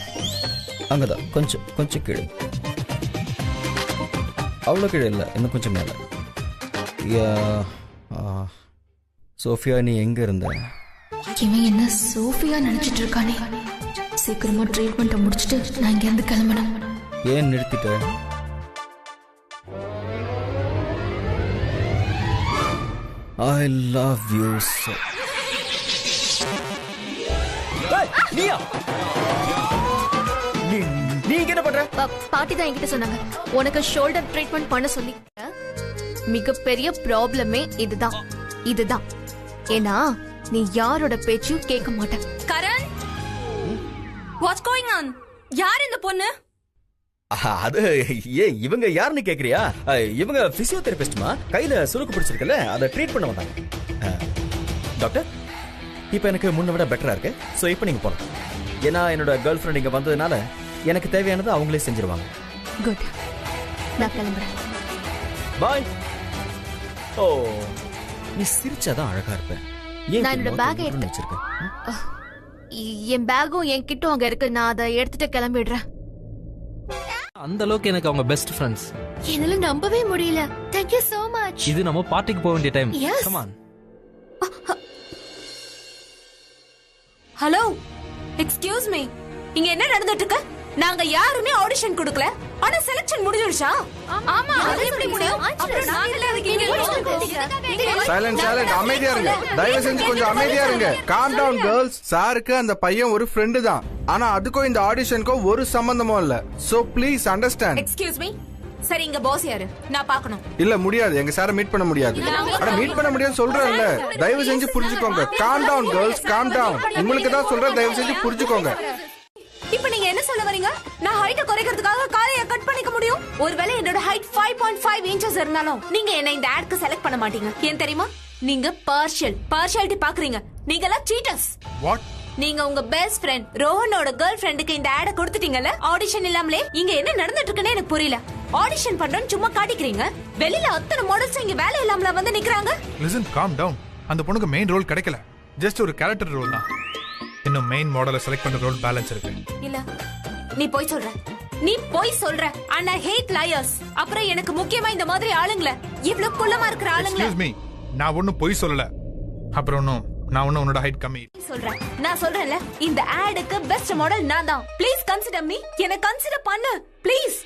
அங்கதான் கொஞ்சம் கொஞ்சம் கீழே. அவ்வளோ கீழே இல்லை, இன்னும் கொஞ்சம் மேலே. சோஃபியா, நீ எங்க இருந்த? இவன் என்ன சோஃபியா நினைச்சிட்டு இருக்கானே. சீக்கிரமா ட்ரீட்மெண்ட்டை முடிச்சிட்டு நான் இங்க இருந்து கிளம்பணும். ஏன் நிறுத்திட்ட? I love you so. நீயா? நீ என்ன பண்ற? பாட்டி தான் என்கிட்ட சொன்னாங்க உனக்கு ஷோல்டர் ட்ரீட்மெண்ட் பண்ண சொல்லி. மிகப்பெரிய ப்ராப்ளமே இதுதான். ஏன்னா நீ யாரோட பேச்சையும் கேட்க மாட்ட. Karan, what's going on? யார் இந்த பொண்ணு? அது இவங்க யாருன்னு கேக்குறியா? இவங்க பிசியோதெரபிஸ்ட்மா. கையில சுருக்கு பிடிச்சிருக்கல, அதை ட்ரீட் பண்ண வந்தாங்க. டாக்டர், இப்போ எனக்கு முன்ன விட பெட்டரா இருக்கு. ஸோ இப்போ நீங்க போகலாம். ஏன்னா என்னோட கேர்ள் ஃப்ரெண்ட் இங்க வந்ததுனால எனக்கு தேவையானது அவங்களே செஞ்சிருவாங்க. குட், நான் கிளம்புறேன். பாய். ஓ, நீ சிரிச்சாதான் அழகா இருப்ப. நான் என்னோட பேக் எடுத்து வச்சிருக்கேன். என் பேக்கும் என் கிட்டும் அங்க இருக்கு. நான் அதை எடுத்துட்டு கிளம்பிடுறேன். அந்த அளவுக்கு எனக்கு அவங்க பெஸ்ட் ஃப்ரெண்ட்ஸ். என்னால நம்பவே முடியல. Thank you so much. இது நம்ம பார்ட்டிக்கு போக வேண்டிய time. Yes. Come on. Hello, excuse me, இங்க என்ன நடந்துட்டு இருக்கு? நாங்க யாருமே ஆடிஷன் கொடுக்கல, ஆனா செலக்ஷன் முடிஞ்சிருச்சா? ஆமா, அது எப்படி முடியும்? அப்புறம் நாங்களே அதுக்கு இங்க சைலண்ட் அமைதியா இருங்க. தயவு செஞ்சு கொஞ்சம் அமைதியா இருங்க. Calm down girls. சாருக்கு அந்த பையன் ஒரு ஃப்ரெண்டு தான். ஆனா அதுக்கும் இந்த ஆடிஷனுக்கும் ஒரு சம்பந்தமும் இல்ல. So please understand. Excuse me, சரி இங்க பாஸ் யாரு? நான் பார்க்கணும். இல்ல முடியாது, எங்க சாரை மீட் பண்ண முடியாது. ஆனா மீட் பண்ண முடியாது சொல்றேன்ல, தயவு செஞ்சு புரிஞ்சுக்கோங்க. Calm down girls, calm down. உங்களுக்கு தான் சொல்றேன், தயவு செஞ்சு புரிஞ்சுக்கோங்க. இப்போ நீங்க என்ன சொல்ல வரீங்க? நான் ஹைட்ட குறைக்கிறதுக்காக காலைய கட் பண்ணிக்க முடியும்? ஒருவேளை என்னோட ஹைட் 5.5 இன்ச்சஸ் இருந்தாலும் நீங்க என்ன இந்த ஆட்க்கு செலக்ட் பண்ண மாட்டீங்க. ஏன் தெரியுமா? நீங்க பார்ஷியாலிட்டி பாக்குறீங்க. நீங்க எல்லாம் சீட்டர்ஸ். வாட்? நீங்க உங்க பெஸ்ட் ஃப்ரெண்ட் ரோஹனோட கேர்ள் ஃப்ரெண்டுக்கு இந்த ஆட கொடுத்துட்டீங்கல்ல ஆடிஷன் இல்லாமலே. இங்க என்ன நடந்துட்டு இருக்குன்னு எனக்கு புரியல. ஆடிஷன் பண்றோம்னு சும்மா காட்டிக்கிறீங்க, வெளியில அத்தனை மாடல்ஸ் இங்க வேலை இல்லாமல வந்து நிக்கறாங்க. Listen, calm down. அந்த பொண்ணுக்கு மெயின் ரோல் கிடைக்கல, ஜஸ்ட் ஒரு கேரக்டர் ரோல் தான். இன்னும் மெயின் மாடலை செலக்ட் பண்ற ரோல் பேலன்ஸ் இருக்கு. இல்ல, நீ போய் சொல்ற, நீ போய் சொல்ற. and I hate liars. அப்புறம் எனக்கு முக்கியமா இந்த மாதிரி ஆளுங்கள, இவ்ளோ குள்ளமா இருக்கிற ஆளுங்கள. எக்ஸ்கியூஸ் மீ, நான் ஒண்ணும் பொய் சொல்லல. அப்புறம் நான் ஒன்னும் உன்னோட ஹைட் கம்மி சொல்றேன். நான் சொல்றேன்ல, இந்த ஆடுக்கு பெஸ்ட் மாடல் நான் தான். Please consider me. என்ன கன்சிடர் பண்ணு ப்ளீஸ்.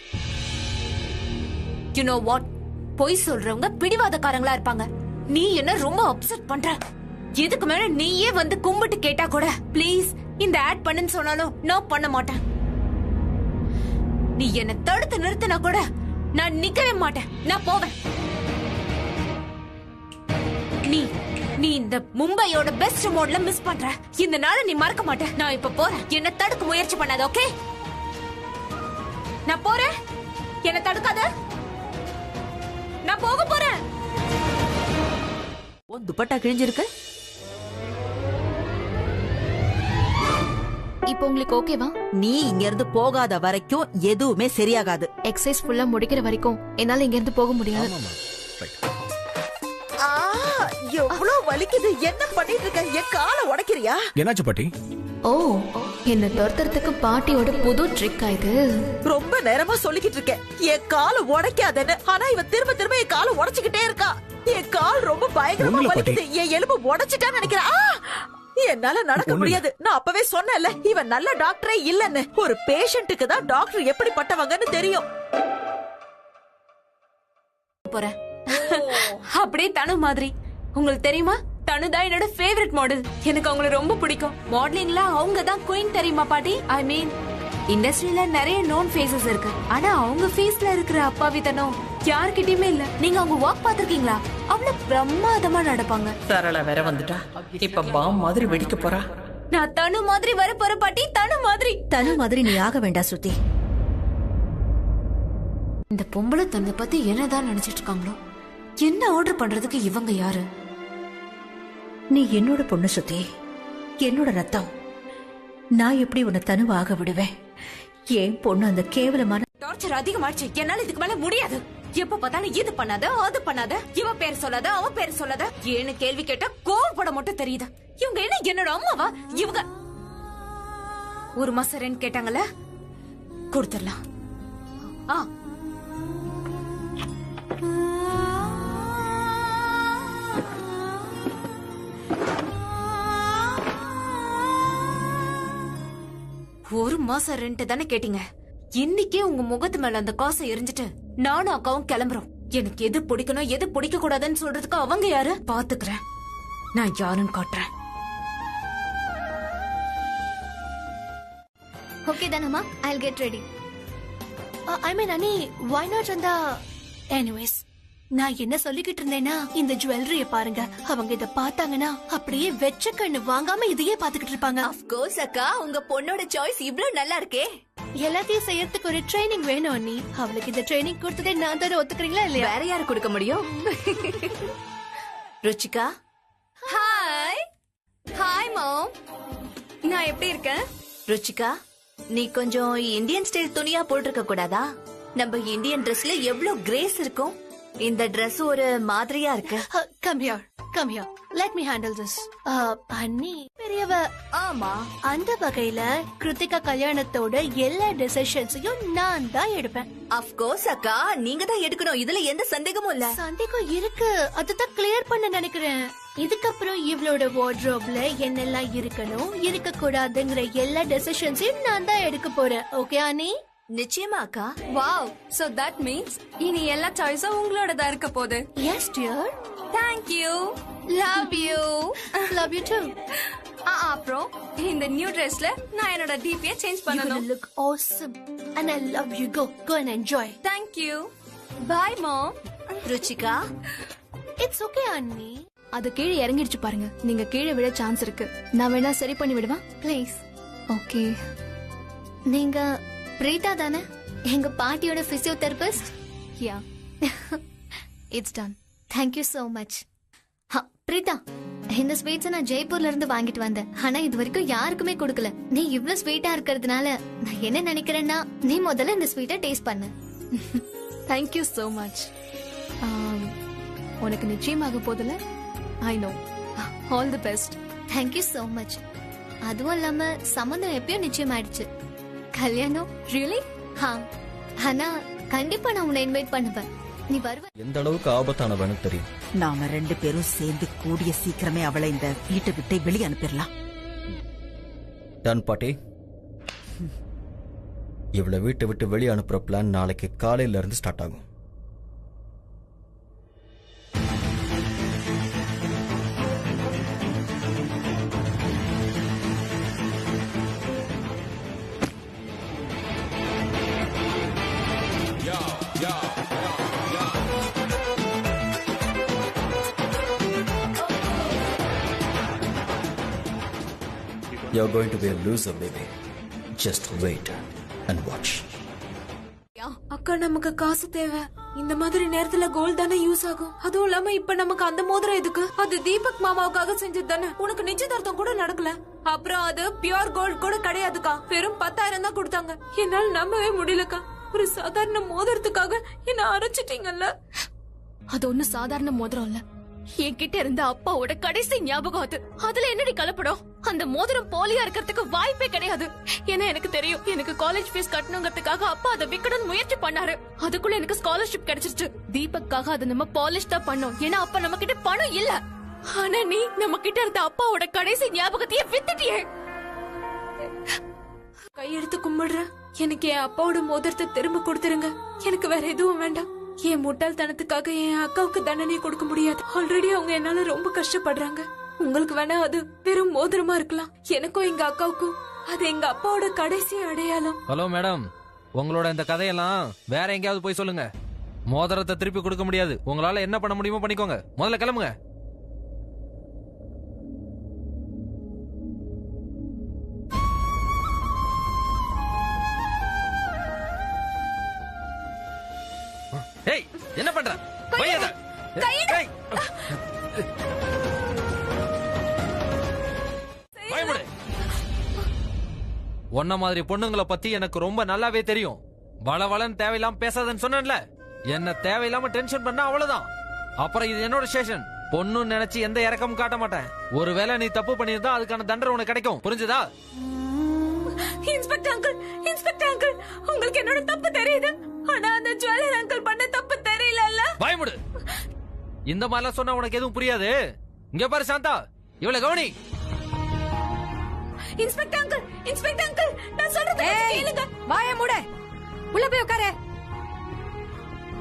யூ நோ வாட், பொய் சொல்றவங்க பிடிவாதக்காரங்களா இருப்பாங்க. நீ என்ன ரொம்ப அப்செட் பண்ற. எதுக்கு மேல நீயே வந்து கும்பிட்டு கேட்டா கூட ப்ளீஸ் இந்த ஆட் பண்ணுன்னு சொன்னாலும் நான் பண்ண மாட்டேன். நீ என்ன தடுத்து நிறுத்தினா கூட நான் நிக்கவே மாட்டேன், நான் போவேன். நீ இந்த மும்பையோட பெஸ்ட் மோட்ல மிஸ் பண்ற. இந்த நாளை நீ மறக்க மாட்ட. நான் இப்ப போறேன். என்ன தடுக்க முயற்சி பண்ணாத, ஓகே? நான் போறேன், என்ன தடுக்காத. நான் போக போறேன். உன் துப்பட்டா கிழிஞ்சிருக்கு. இப்போ உங்களுக்கு ஓகேவா? நீ இங்க இருந்து போகாத வரைக்கும் எதுவுமே சரியாகாது. எக்ஸசைஸ் ஃபுல்லா முடிக்கிற வரைக்கும் என்னால இங்க இருந்து போக முடியாது. எவ்வளவு வலிக்குது. என்ன பண்ணிட்டு இருக்க? என் காலை உடைக்கிறியா? என்னாச்சு பாட்டி? ஓ, என்ன துரத்துறதுக்கு பாட்டியோட புது ட்ரிக் ஆயிது. ரொம்ப நேரமா சொல்லிக்கிட்டு இருக்கேன் என் காலை உடைக்காதன்னு. ஆனா இவ திரும்ப திரும்ப என் காலை உடைச்சுக்கிட்டே இருக்கா. என் கால் ரொம்ப பயங்கரமா வலிக்குது. என் எலும்பு உடைச்சிட்டான்னு நினைக்கிறேன். என்னால நடக்க முடியாது. நான் அப்பவே சொன்னேன்ல, இவன் நல்ல டாக்டரே இல்லன்னு. ஒரு பேஷண்ட்டுக்கு தான் டாக்டர் எப்படிப்பட்டவங்கன்னு தெரியும். போறேன். அப்படியே தனு மாதிரி. உங்களுக்கு தெரியுமா, தனு தான் என்னோட ஃபேவரட் மாடல். எனக்கு அவங்கள ரொம்ப பிடிக்கும். மாடலிங்ல அவங்க தான் குயின், தெரியுமா பாட்டி? ஐ மீன், இண்டஸ்ட்ரியில நிறைய நோன் ஃபேஸஸ் இருக்கு, ஆனா அவங்க ஃபேஸ்ல இருக்கிற அப்பாவித்தனம் யார்கிட்டயுமே இல்ல. நீங்க அவங்க வாக் பாத்திருக்கீங்களா? அவ்வளவு பிரமாதமா நடப்பாங்க. சரளா வேற வந்துட்டா. இப்ப பாம் மாதிரி வெடிக்க போறா. நான் தனு மாதிரி வர போற பாட்டி, தனு மாதிரி. தனு மாதிரி நீ ஆக வேண்டாம் ஸ்ருதி. இந்த பொம்பளை தன்னை பத்தி என்னதான் நினைச்சிட்டு இருக்காங்களோ. என்ன ஆர்டர் பண்றதுக்கு இவங்க யாரு? நீ என்னோட பொண்ணு ஸ்ருதி, என்னோட ரத்தம். நான் எப்படி உன்னை தனுவ ஆக விடுவேன்? ஏன் பொண்ணு அந்த கேவலமான டார்ச்சர் அதிகமாச்சு. என்னால இதுக்கு மேல முடியாது. எப்ப பார்த்தாலும் இது பண்ணாத, அது பண்ணாத, இவ பேர் சொல்லாத, அவ பேர் சொல்லாத. ஏன்னு கேள்வி கேட்டா கோவப்பட மட்டும் தெரியுது. இவங்க என்ன என்னோட அம்மாவா? இவங்க ஒரு மாசம் ரெண்ட் கேட்டாங்கல்ல, கொடுத்துடலாம். ஒரு மாசம் ரெண்ட் தானே கேட்டீங்க. இன்னைக்கே உங்க முகத்து மேல அந்த காசை எரிஞ்சிட்டு நானும் அக்காவும் கிளம்புறோம். எனக்கு எது பிடிக்கணும் எது பிடிக்க கூடாதுன்னு சொல்றதுக்கு அவங்க யாரு? பாத்துக்கிறேன், நான் யாருன்னு காட்டுறேன். ஓகே தானம்மா, I'll get ready. I mean அனி, why not அந்த anyways, நான் என்ன சொல்லிக்கிட்டு இருந்தேன்னா, இந்த ஜுவல்லரிய பாருங்க. அவங்க இத பார்த்தாங்கன்னா அப்படியே வெச்ச கண்ணு வாங்காம இதையே பாத்துக்கிட்டு இருப்பாங்க. Of course அக்கா, உங்க பொண்ணோட சாய்ஸ் இவ்ளோ நல்லா இருக்கே. எல்லாத்தையும் செய்யறதுக்கு ஒரு ட்ரைனிங் வேணும் அண்ணி. அவளுக்கு இந்த ட்ரைனிங் கொடுத்ததே நான் தானே, ஒத்துக்கிறீங்களா இல்லையா? வேற யாரு கொடுக்க முடியும்? ருச்சிகா. ஹாய் ஹாய் மாம், நான் எப்படி இருக்கேன்? ருச்சிகா, நீ கொஞ்சம் இந்தியன் ஸ்டைல் துணியா போட்டிருக்க கூடாதா? நம்ம இந்தியன் ட்ரெஸ்ல எவ்வளவு கிரேஸ் இருக்கும். இந்த Dress ஒரு மாதிரியா இருக்கு. Come here, come here. Let me handle this. அண்ணி பெரியவ. ஆமா, அந்த வகையில கிருத்திகா கல்யாணத்தோட எல்லா டெசிஷன்ஸையும் நான் தான் எடுப்பேன். Of course அக்கா, நீங்க தான் எடுக்கணும். இதுல எந்த சந்தேகமும் இல்ல. சந்தேகம் இருக்கு, அதுதான் கிளியர் பண்ண நினைக்கிறேன். இதுக்கப்புறம் இவளோட வார்ட்ரோப்ல என்னெல்லாம் இருக்கணும் இருக்க கூடாதுங்கிற எல்லா டெசிஷன்ஸையும் நான் தான் எடுக்க போறேன். ஓகே அண்ணி? நிச்சயமா அக்கா. வாவ், so that means இனி எல்லா சாய்ஸும் உங்களோடதா இருக்க போகுது. Yes dear. Thank you. Love you. Love you too. அப்புறம் இந்த நியூ Dressல நான் என்னோட டிபியை சேஞ்ச் பண்ணனும். You look awesome and I love you. Go and enjoy. Thank you. Bye mom. Ruchika, It's okay அண்ணி. அது கீழே இறங்கிடுச்சு பாருங்க. நீங்க கீழே விழ சான்ஸ் இருக்கு. நான் வேணா சரி பண்ணி விடுவா ப்ளீஸ்? ஓகே. நீங்க பிரீதா தானே, எங்க பாட்டியோட physiotherapist? Yeah. It's done. Thank you so much. Preetha, இந்த ஸ்வீட்ஸ் நான் ஜெய்ப்பூர்ல இருந்து வாங்கிட்டு வந்தேன். ஆனா இது வரைக்கும் யாருக்குமே கொடுக்கல. நீ இவ்ளோ ஸ்வீட்டா இருக்கிறதுனால நான் என்ன நினைக்கிறேன்னா, நீ முதல்ல இந்த ஸ்வீட்டை டேஸ்ட் பண்ணு. Thank you so much. உனக்கு நிச்சயமாக போதில்ல. I know. All the best. Thank you so much. அதுவும் இல்லாம சம்மந்தம் எப்பயோ நிச்சயம் ஆயிடுச்சு. கல்யாணம் ரியலி? ஆனா கண்டிப்பா நான் உன்னை இன்வைட் பண்ணுவேன். நீ வருவ? எந்த அளவுக்கு ஆபத்தானவனு தெரியும். நாம 2 பேரும் சேர்ந்து கூடிய சீக்கிரமே அவளை இந்த வீட்டை விட்டு வெளியே அனுப்பிடலாம். டன் பாட்டி, இவளை வீட்டை விட்டு வெளியே அனுப்புற பிளான் நாளைக்கு காலையில இருந்து ஸ்டார்ட் ஆகும். You're going to be a loser, baby. Just wait and watch. அக்கா, நமக்கு காசு தேவை. இந்த மாதிரி நேரத்துல கோல்ட் தானே யூஸ் ஆகும். அதுவும் இல்லாம இப்ப நமக்கு அந்த மோதிரம் எதுக்கு? அது தீபக் மாமாவுக்காக செஞ்சது தானே. உனக்கு நிச்சயதார்த்தம் கூட நடக்கல. அப்புறம் அது பியூர் கோல்ட் கூட கிடையாதுக்கா. வெறும் 10,000 தான் கொடுத்தாங்க. என்னால நம்பவே முடியலக்கா. ஒரு சாதாரண மோதிரத்துக்காக என்ன அரைச்சிட்டீங்கல்ல. அது ஒண்ணு சாதாரண மோதிரம் இல்ல. என்கிட்ட இருந்த அப்பாவோட கடைசி ஞாபகம் அது. அதுல என்னடி கலப்படம்? அந்த மோதிரம் போலியா இருக்கிறதுக்கு வாய்ப்பே கிடையாது. ஏன்னா எனக்கு தெரியும், எனக்கு காலேஜ் ஃபீஸ் கட்டணுங்கிறதுக்காக அப்பா அதை விக்கணும்னு முயற்சி பண்ணாரு. அதுக்குள்ள எனக்கு ஸ்காலர்ஷிப் கிடைச்சிருச்சு. தீபக்காக அதை நம்ம பாலிஷ் தான் பண்ணோம். ஏன்னா அப்ப நம்ம கிட்ட பணம் இல்ல. ஆனா நீ நம்ம கிட்ட இருந்த அப்பாவோட கடைசி ஞாபகத்தையே வித்துட்டியே. கையெடுத்து கும்பிடுறேன். எனக்கு என் அப்பாவோட மோதிரத்தை திரும்ப கொடுத்துருங்க. எனக்கு வேற எதுவும் வேண்டாம். என் முட்டாள்தனத்துக்காக என் அக்காவுக்கு தண்டனை கொடுக்க முடியாது. ஆல்ரெடி அவங்க என்னால ரொம்ப கஷ்டப்படுறாங்க. உங்களுக்கு வேணா அது வெறும் மோதிரமா இருக்கலாம். எனக்கும் எங்க அக்காவுக்கும் அது எங்க அப்பாவோட கடைசி அடையாளம். ஹலோ மேடம், உங்களோட இந்த கதையெல்லாம் வேற எங்கேயாவது போய் சொல்லுங்க. மோதிரத்தை திருப்பி கொடுக்க முடியாது. உங்களால என்ன பண்ண முடியுமோ பண்ணிக்கோங்க. முதல்ல கிளம்புங்க. ஏய், என்ன பண்ற? ஒன்ன மாதிரி பொண்ணுங்களை பத்தி எனக்கு ரொம்ப நல்லாவே தெரியும். வளவளன்னு தேவையில்லாம பேசாதன்னு சொன்னேன்ல. என்ன தேவையில்லாம டென்ஷன் பண்ணா அவ்வளவுதான். அப்புறம் இது என்னோட ஸ்டேஷன். பொண்ணு நினைச்சு எந்த இறக்கமும் காட்ட மாட்டேன். ஒருவேளை நீ தப்பு பண்ணியிருந்தா அதுக்கான தண்டனை உனக்கு கிடைக்கும். புரிஞ்சுதா? இன்ஸ்பெக்டர் அங்கிள், இன்ஸ்பெக்டர் அங்கிள், உங்களுக்கு என்னோட தப்பு தெரியுது. ஆனா அந்த ஜுவல்லர் அங்கிள் பண்ண தப்பு தெரியல. பயமுடு. இந்த மாதிரிலாம் சொன்னா உனக்கு எதுவும் புரியாது. இங்க பாரு சாந்தா, இவளை கவனி. இன்ஸ்பெக்டர் அங்கிள், இன்ஸ்பெக்டர் அங்கிள், நான் சொல்றது கேளுங்க. வாயை மூடு. உள்ள போய் உட்காரு.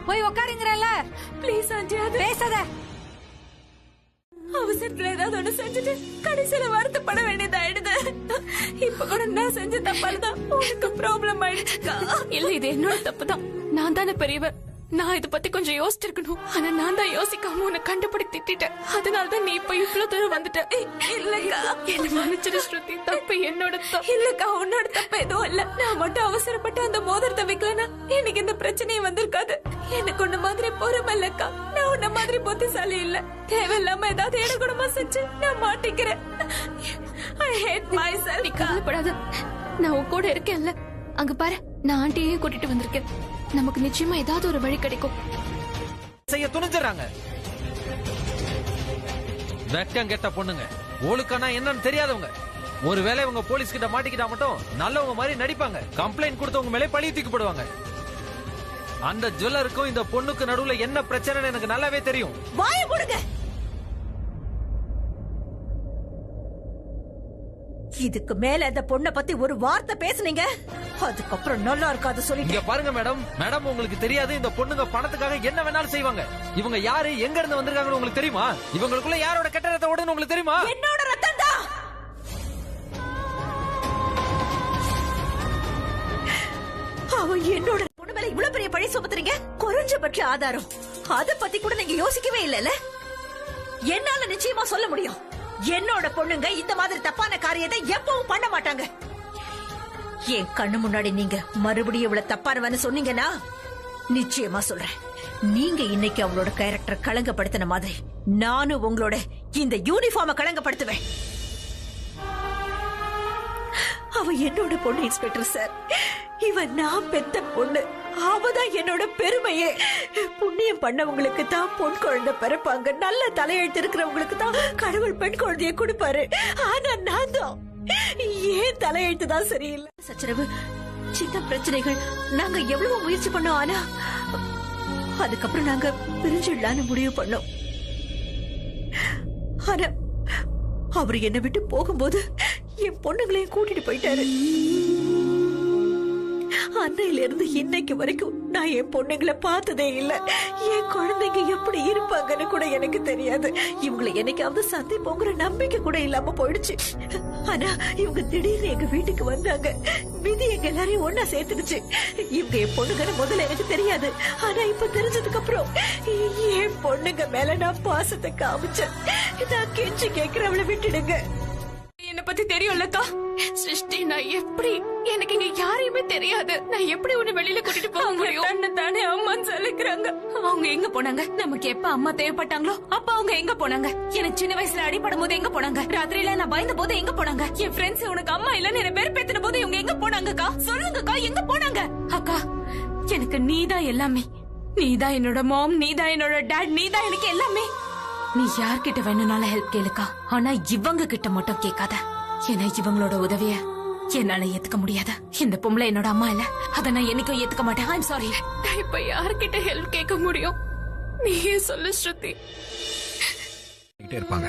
போய் உட்காருங்கறல. ப்ளீஸ் ஆண்டி, அது பேசாத. அவசரத்துல ஏதாவது ஒண்ணு செஞ்சுட்டு கடைசியில வருத்தப்பட வேண்டியதாயிடுது. இப்ப கூட நான் செஞ்ச தப்பால்தான் உனக்கு ப்ராப்ளம் ஆயிடுச்சுக்கா. இல்ல, இது என்னோட தப்பு தான். நான் தானே பெரியவ. நான் இத பத்தி கொஞ்சம் யோசிச்சிருக்கணும். ஆனா நான் தான் யோசிக்காம உன்னை கண்டுபிடி திட்டேன். அதனாலதான் நீ இப்ப இவ்வளவு தூரம் வந்துட்ட. இல்லக்கா, என்ன மன்னிச்சிரு ஸ்ருதி. தப்பு என்னோட தப்பு. இல்லக்கா, உன்னோட தப்பு எதுவும் இல்ல. நான் மட்டும் அவசரப்பட்டு அந்த மோதிரத்தை வைக்கலனா எனக்கு இந்த பிரச்சனையே வந்திருக்காது. எனக்கு உன்ன மாதிரி பொறுமை இல்லக்கா. நான் உன்ன மாதிரி புத்திசாலி இல்ல. தேவையில்லாம ஏதாவது இடகுடமா செஞ்சு நான் மாட்டிக்கிறேன். I hate myself. நீ கவலைப்படாத, நான் உன் கூட இருக்கேன்ல. அங்க பாரு, நான் ஆண்டியையும் கூட்டிட்டு வந்திருக்கேன். நமக்கு நிச்சயமா ஏதாவது ஒரு வழி கிடைக்கும். செய்ய துணிஞ்சிடறாங்க. வெக்கம் கெட்ட பொண்ணுங்க. ஒழுக்கனா என்னன்னு தெரியாதவங்க. ஒருவேளை இவங்க போலீஸ் கிட்ட மாட்டிக்கிட்டா மட்டும் நல்லவங்க மாதிரி நடிப்பாங்க. கம்ப்ளைண்ட் கொடுத்தவங்க மேலே பழி தூக்கி போடுவாங்க. அந்த ஜுவல்லருக்கும் இந்த பொண்ணுக்கு நடுவுல என்ன பிரச்சனை எனக்கு நல்லாவே தெரியும். வாயை போடுங்க. இதுக்கு மேல அந்த பொண்ணை பத்தி ஒரு வார்த்தை பேசுனீங்க, அதுக்கப்புறம் நல்லா இருக்காது சொல்லிட்டு. இங்க பாருங்க மேடம், மேடம் உங்களுக்கு தெரியாது இந்த பொண்ணுங்க பணத்துக்காக என்ன வேணாலும் செய்வாங்க. இவங்க யாரு, எங்க இருந்து வந்திருக்காங்கன்னு உங்களுக்கு தெரியுமா? இவங்களுக்குள்ள யாரோட கெட்ட ரத்தம் ஓடுன்னு உங்களுக்கு தெரியுமா? என்னோட ரத்தம் தான். அவன் என்னோட பொண்ணு மேல இவ்வளவு பெரிய பழி சுமத்துறீங்க. குறைஞ்சபட்ச ஆதாரம் அத பத்தி கூட நீங்க யோசிக்கவே இல்லைல்ல. என்னால நிச்சயமா சொல்ல முடியும், என்னோட பொண்ணுங்க இந்த மாதிரி தப்பான காரியத்தை எப்பவும் பண்ண மாட்டாங்க. என் கண்ணு முன்னாடி நீங்க மறுபடியும் இவ்வளவு தப்பானவன்னு சொன்னீங்கன்னா நிச்சயமா சொல்றேன், நீங்க இன்னைக்கு அவளோட கேரக்டர் களங்கப்படுத்தின மாதிரி நானும் உங்களோட இந்த யூனிஃபார்மை களங்கப்படுத்துவேன். அவ என்னோட பொண்ணு இன்ஸ்பெக்டர் சார். இவன் நான் பெத்த பொண்ணு. அவதான் என்னோட பெருமையே. புண்ணியம் பண்ணவங்களுக்கு தான் பொன் குழந்தை பிறப்பாங்க. நல்ல தலையெழுத்து இருக்கிறவங்களுக்கு தான் கடவுள் பெண் குழந்தைய கொடுப்பாரு. ஆனா நான் தான் ஏன் தலையெழுத்து தான் சரியில்லை. சச்சரவு, சின்ன பிரச்சனைகள், நாங்க எவ்வளவு முயற்சி பண்ணோம். ஆனா அதுக்கப்புறம் நாங்க பிரிஞ்சிடலான்னு முடிவு பண்ணோம். ஆனா அவரு என்னை விட்டு போகும்போது என் பொண்ணுங்களையும் கூட்டிட்டு போயிட்டாரு. அன்னையில இருந்து இன்னைக்கு வரைக்கும் நான் என் பொண்ணுங்களை பார்த்ததே இல்ல. என் குழந்தைங்க எப்படி இருப்பாங்கன்னு கூட எனக்கு தெரியாது. இவங்களை என்னைக்காவது சந்திப்போங்கிற நம்பிக்கை கூட இல்லாம போயிடுச்சு. ஆனா இவங்க திடீர்னு எங்க வீட்டுக்கு வந்தாங்க. விதி எங்க எல்லாரையும் ஒன்னா சேர்த்துடுச்சு. இவங்க என் பொண்ணுங்கன்னு முதல்ல எனக்கு தெரியாது. ஆனா இப்ப தெரிஞ்சதுக்கு அப்புறம் என் பொண்ணுங்க மேல நான் பாசத்தை காமிச்சேன். நான் கெஞ்சி கேட்கிற அவளை விட்டுடுங்க. என்ன பத்தி தெரியும்லக்கா சிருஷ்டி, நான் எப்படி, எனக்கு இங்க யாரையுமே தெரியாது. நான் எப்படி உன்னை வெளியில கூட்டிட்டு போக முடியும்? தன்னை தானே அம்மான்னு சொல்லிக்கிறாங்க. அவங்க எங்க போனாங்க? நமக்கு எப்ப அம்மா தேவைப்பட்டாங்களோ அப்ப அவங்க எங்க போனாங்க? எனக்கு சின்ன வயசுல அடிபடும் போது எங்க போனாங்க? ராத்திரியில நான் பயந்த போது எங்க போனாங்க? என் ஃப்ரெண்ட்ஸ் உனக்கு அம்மா இல்ல நிறைய பேர் பேத்தின போது இவங்க எங்க போனாங்கக்கா? சொல்லுங்கக்கா, எங்க போனாங்க? அக்கா, எனக்கு நீதான் எல்லாமே. நீதான் என்னோட மாம், நீதான் என்னோட டாட், நீதான் எனக்கு எல்லாமே. நீ யார்கிட்ட வேணும்னாலும் ஹெல்ப் கேளுக்கா. ஆனா இவங்க கிட்ட மட்டும் கேட்காத. ஏன்னா இவங்களோட உதவிய என்னால ஏத்துக்க முடியாது. இந்த பொம்பளை என்னோட அம்மா இல்ல, அத நான் என்னைக்கும் ஏத்துக்க மாட்டேன். I'm sorry. இப்ப யார்கிட்ட ஹெல்ப் கேட்க முடியும்? நீயே சொல்லு ஸ்ருதி. இருப்பாங்க.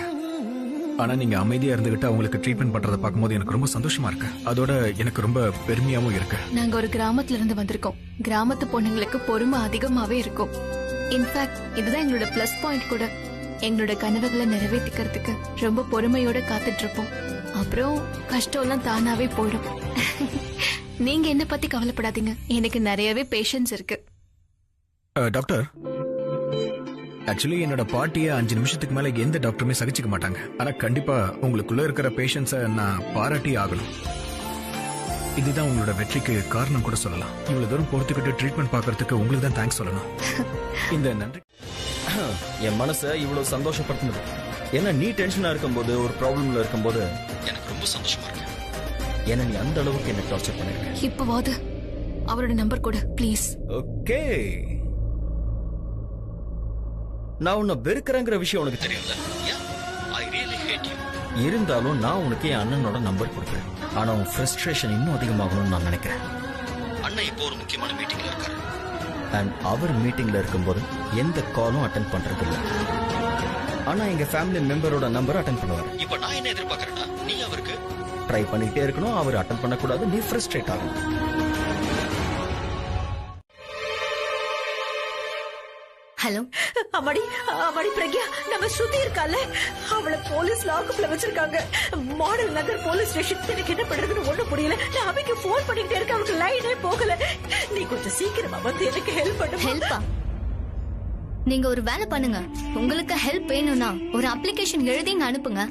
ஆனா நீங்க அமைதியா இருந்துகிட்டு அவங்களுக்கு ட்ரீட்மெண்ட் பண்றத பார்க்கும்போது எனக்கு ரொம்ப சந்தோஷமா இருக்கு. அதோட எனக்கு ரொம்ப பெருமையாவும் இருக்கு. நாங்க ஒரு கிராமத்துல இருந்து வந்திருக்கோம். கிராமத்து பொண்ணுங்களுக்கு பொறுமை அதிகமாவே இருக்கும். இன்ஃபேக்ட் இதுதான் எங்களோட பிளஸ் பாயிண்ட் கூட. எங்களோட கனவுகளை நிறைவேற்றிக்கிறதுக்கு ரொம்ப பொறுமையோட காத்துட்டு இருப்போம். அப்புறம் கஷ்டம் எல்லாம் தானாவே போயிடும். நீங்க என்ன பத்தி கவலைப்படாதீங்க, எனக்கு நிறையவே பேஷன்ஸ் இருக்கு. டாக்டர், ஆக்சுவலி என்னோட பாட்டிய 5 நிமிஷத்துக்கு மேல எந்த டாக்டருமே சகிச்சுக்க மாட்டாங்க. ஆனா கண்டிப்பா உங்களுக்குள்ள இருக்கிற பேஷன்ஸை நான் பாராட்டி ஆகணும். இதுதான் உங்களோட வெற்றிக்கு காரணம் கூட சொல்லலாம். இவ்வளவு தூரம் பொறுத்துக்கிட்டு ட்ரீட்மெண்ட் பாக்குறதுக்கு உங்களுக்கு தான் தேங்க்ஸ் சொல்லணும். இந்த நன்றி என் மனசை இவ்வளவு சந்தோஷப்படுத்தினது. ஏன்னா நீ டென்ஷனா இருக்கும்போது, ஒரு ப்ராப்ளம்ல இருக்கும்போது எனக்கு ரொம்ப சந்தோஷமா இருக்கு. ஏன்னா நீ அந்த அளவுக்கு என்ன டார்ச்சர் பண்ணிருக்க. இப்போவாது அவரோட நம்பர் கொடு ப்ளீஸ். ஓகே, நான் உன்னை வெறுக்கிறேங்கிற விஷயம் உனக்கு தெரியல. இருந்தாலும் நான் உனக்கு என் அண்ணனோட நம்பர் கொடுக்குறேன். ஆனா உன் ஃப்ரஸ்ட்ரேஷன் இன்னும் அதிகமாகணும்னு நான் நினைக்கிறேன். அண்ணன் இப்போ ஒரு முக்கியமான மீட்டிங்ல இருக்காரு. அண்ட் அவர் மீட்டிங்ல இருக்கும்போது எந்த காலும் அட்டென்ட் பண்றது இல்லை. ஆனா எங்க ஃபேமிலி மெம்பரோட நம்பர் அட்டென்ட் பண்ணுவார். இப்ப நான் என்ன எதிர்பார்க்கறேன்னா, நீ அவருக்கு ட்ரை பண்ணிட்டே இருக்கணும். அவர் அட்டென்ட் பண்ணக்கூடாது. நீ ஃப்ரஸ்ட்ரேட் ஆகணும். ஹலோ அம்மாடி, அம்மாடி பிரக்யா, நம்ம ஸ்ருதி இருக்கால, அவளை போலீஸ் லாக்அப்ல வச்சிருக்காங்க. மாடல் நகர் போலீஸ் ஸ்டேஷன். எனக்கு என்ன பண்றதுன்னு ஒண்ணு புரியல. நான் அவைக்கு போன் பண்ணிட்டே இருக்கேன், அவளுக்கு லைனே போகல. நீ கொஞ்சம் சீக்கிரமா வந்து எனக்கு ஹெல்ப் பண்ணு. ஹெல்ப்பா? நீங்க ஒரு வேலை பண்ணுங்க. உங்களுக்கு ஹெல்ப் வேணும்னா ஒரு அப்ளிகேஷன் எழுதிங்க அனுப்புங்க.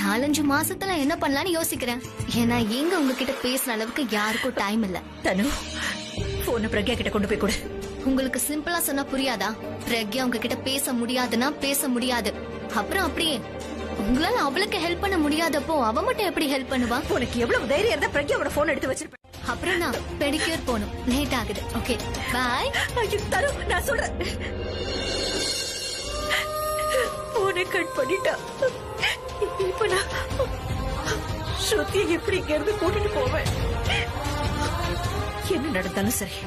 4-5 மாசத்துல என்ன பண்ணலாம்னு யோசிக்கிறேன். ஏன்னா எங்க உங்ககிட்ட பேசுற அளவுக்கு யாருக்கும் டைம் இல்ல. தனு, போன பிரக்யா கிட்ட கொண்டு போய் கொடு. உங்களுக்கு சிம்பிளா சொன்னா புரியாதா? பிரக்யா உங்ககிட்ட பேச முடியாதுன்னா பேச முடியாது. அப்புறம் அப்படியே உங்களால அவளுக்கு ஹெல்ப் பண்ண முடியாதப்போ அவ மட்டும் எப்படி ஹெல்ப் பண்ணுவா? உனக்கு எவ்வளவு தைரியம் இருந்தா பிரக்யாவோட போன் எடுத்து வச்சிருப்பேன். அப்புறம் நான் பெடிக்யூர் போகணும், லேட் ஆகுது. Okay bye. தரு, நான் சொல்றேன். போனை கட் பண்ணிட்டா. இப்ப நான் ஸ்ருதியை எப்படி இங்க இருந்து கூட்டிட்டு போவேன்? என்ன நடந்தாலும் சரி,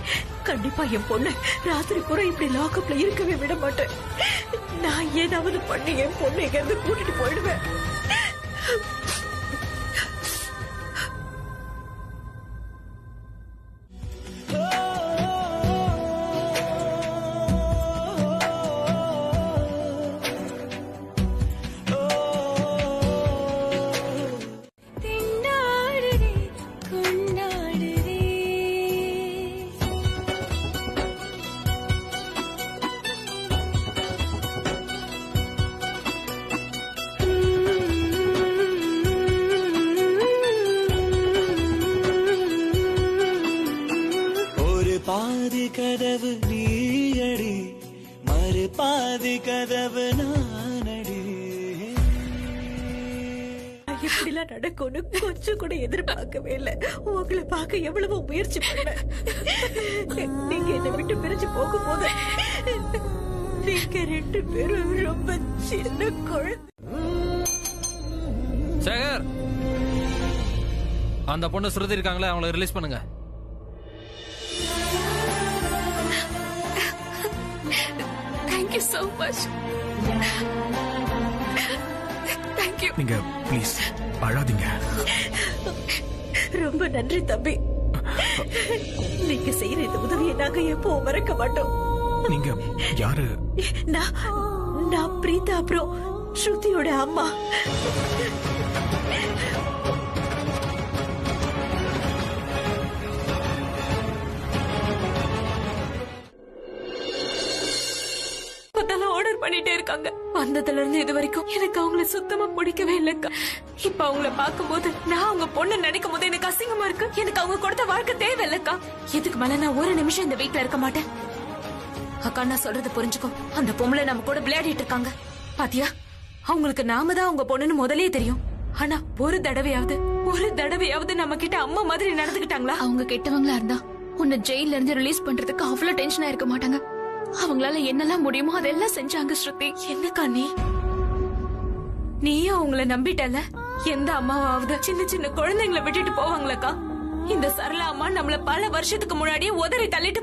கண்டிப்பா என் பொண்ணு ராத்திரி பூரா இப்படி லாக்அப்ல இருக்கவே விட மாட்டேன். நான் ஏதாவது பண்ணி என் பொண்ணு இங்க இருந்து கூட்டிட்டு போயிடுவேன். பாதி கதவு நீயடி, மறு பாதி கதவு நானடி. இதெல்லாம் நடக்கும்னு கொஞ்சம் கூட எதிர்பார்க்கவே இல்ல. உங்களை பார்க்க எவ்வளவு முயற்சி பண்ணேன். நீங்க என்னை விட்டு பிரிஞ்சு போகும்போது நீங்க 2 பேரும் ரொம்ப சின்ன குழந்தை. சேகர், அந்த பொண்ணு ஸ்ருதி இருக்காங்களே, அவங்கள ரிலீஸ் பண்ணுங்க. Thank you so much. Thank you. நீங்க ப்ளீஸ் அழாதீங்க. ரொம்ப நன்றி தம்பி. நீங்க செய்யற இந்த உதவியை நாங்க எப்போ மறக்க மாட்டோம். நீங்க யாரு? நான் பிரீதா, அப்புறம் ஸ்ருதியோட அம்மா. ஆர்டர் பண்ணிட்டே இருக்காங்க. வந்ததுல இருந்து இது வரைக்கும் எனக்கு அவங்கள சுத்தமா பிடிக்கவே இல்லக்கா. இப்ப அவங்கள பாக்கும்போது நான் அவங்க பொண்ணு நினைக்கும் போது எனக்கு அசிங்கமா இருக்கு. எனக்கு அவங்க கொடுத்த வாழ்க்கை தேவையில்லக்கா. இதுக்கு மேல நான் ஒரு நிமிஷம் இந்த வீட்டுல இருக்க மாட்டேன். அக்கா, நான் சொல்றது புரிஞ்சுக்கோ. அந்த பொம்பளை நம்ம கூட விளையாடிட்டு இருக்காங்க பாத்தியா? அவங்களுக்கு நாம தான் அவங்க பொண்ணுன்னு முதலே தெரியும். ஆனா ஒரு தடவையாவது நம்ம கிட்ட அம்மா மாதிரி நடந்துக்கிட்டாங்களா? அவங்க கெட்டவங்களா இருந்தா உன்னை ஜெயில இருந்து ரிலீஸ் பண்றதுக்கு அவ்வளவு டென்ஷனா இருக்க மாட்டாங்க. அவங்களால என்னெல்லாம் முடியுமோ அதெல்லாம் செஞ்சாங்க. ஸ்ருதி, என்னக்கா நீயும் அவங்கள நம்பிட்டல? எந்த அம்மாவாவது சின்ன சின்ன குழந்தைங்களை விட்டுட்டு போவாங்களக்கா? இந்த சரளா அம்மா நம்மள பல வருஷத்துக்கு முன்னாடியே உதறி தள்ளிட்டு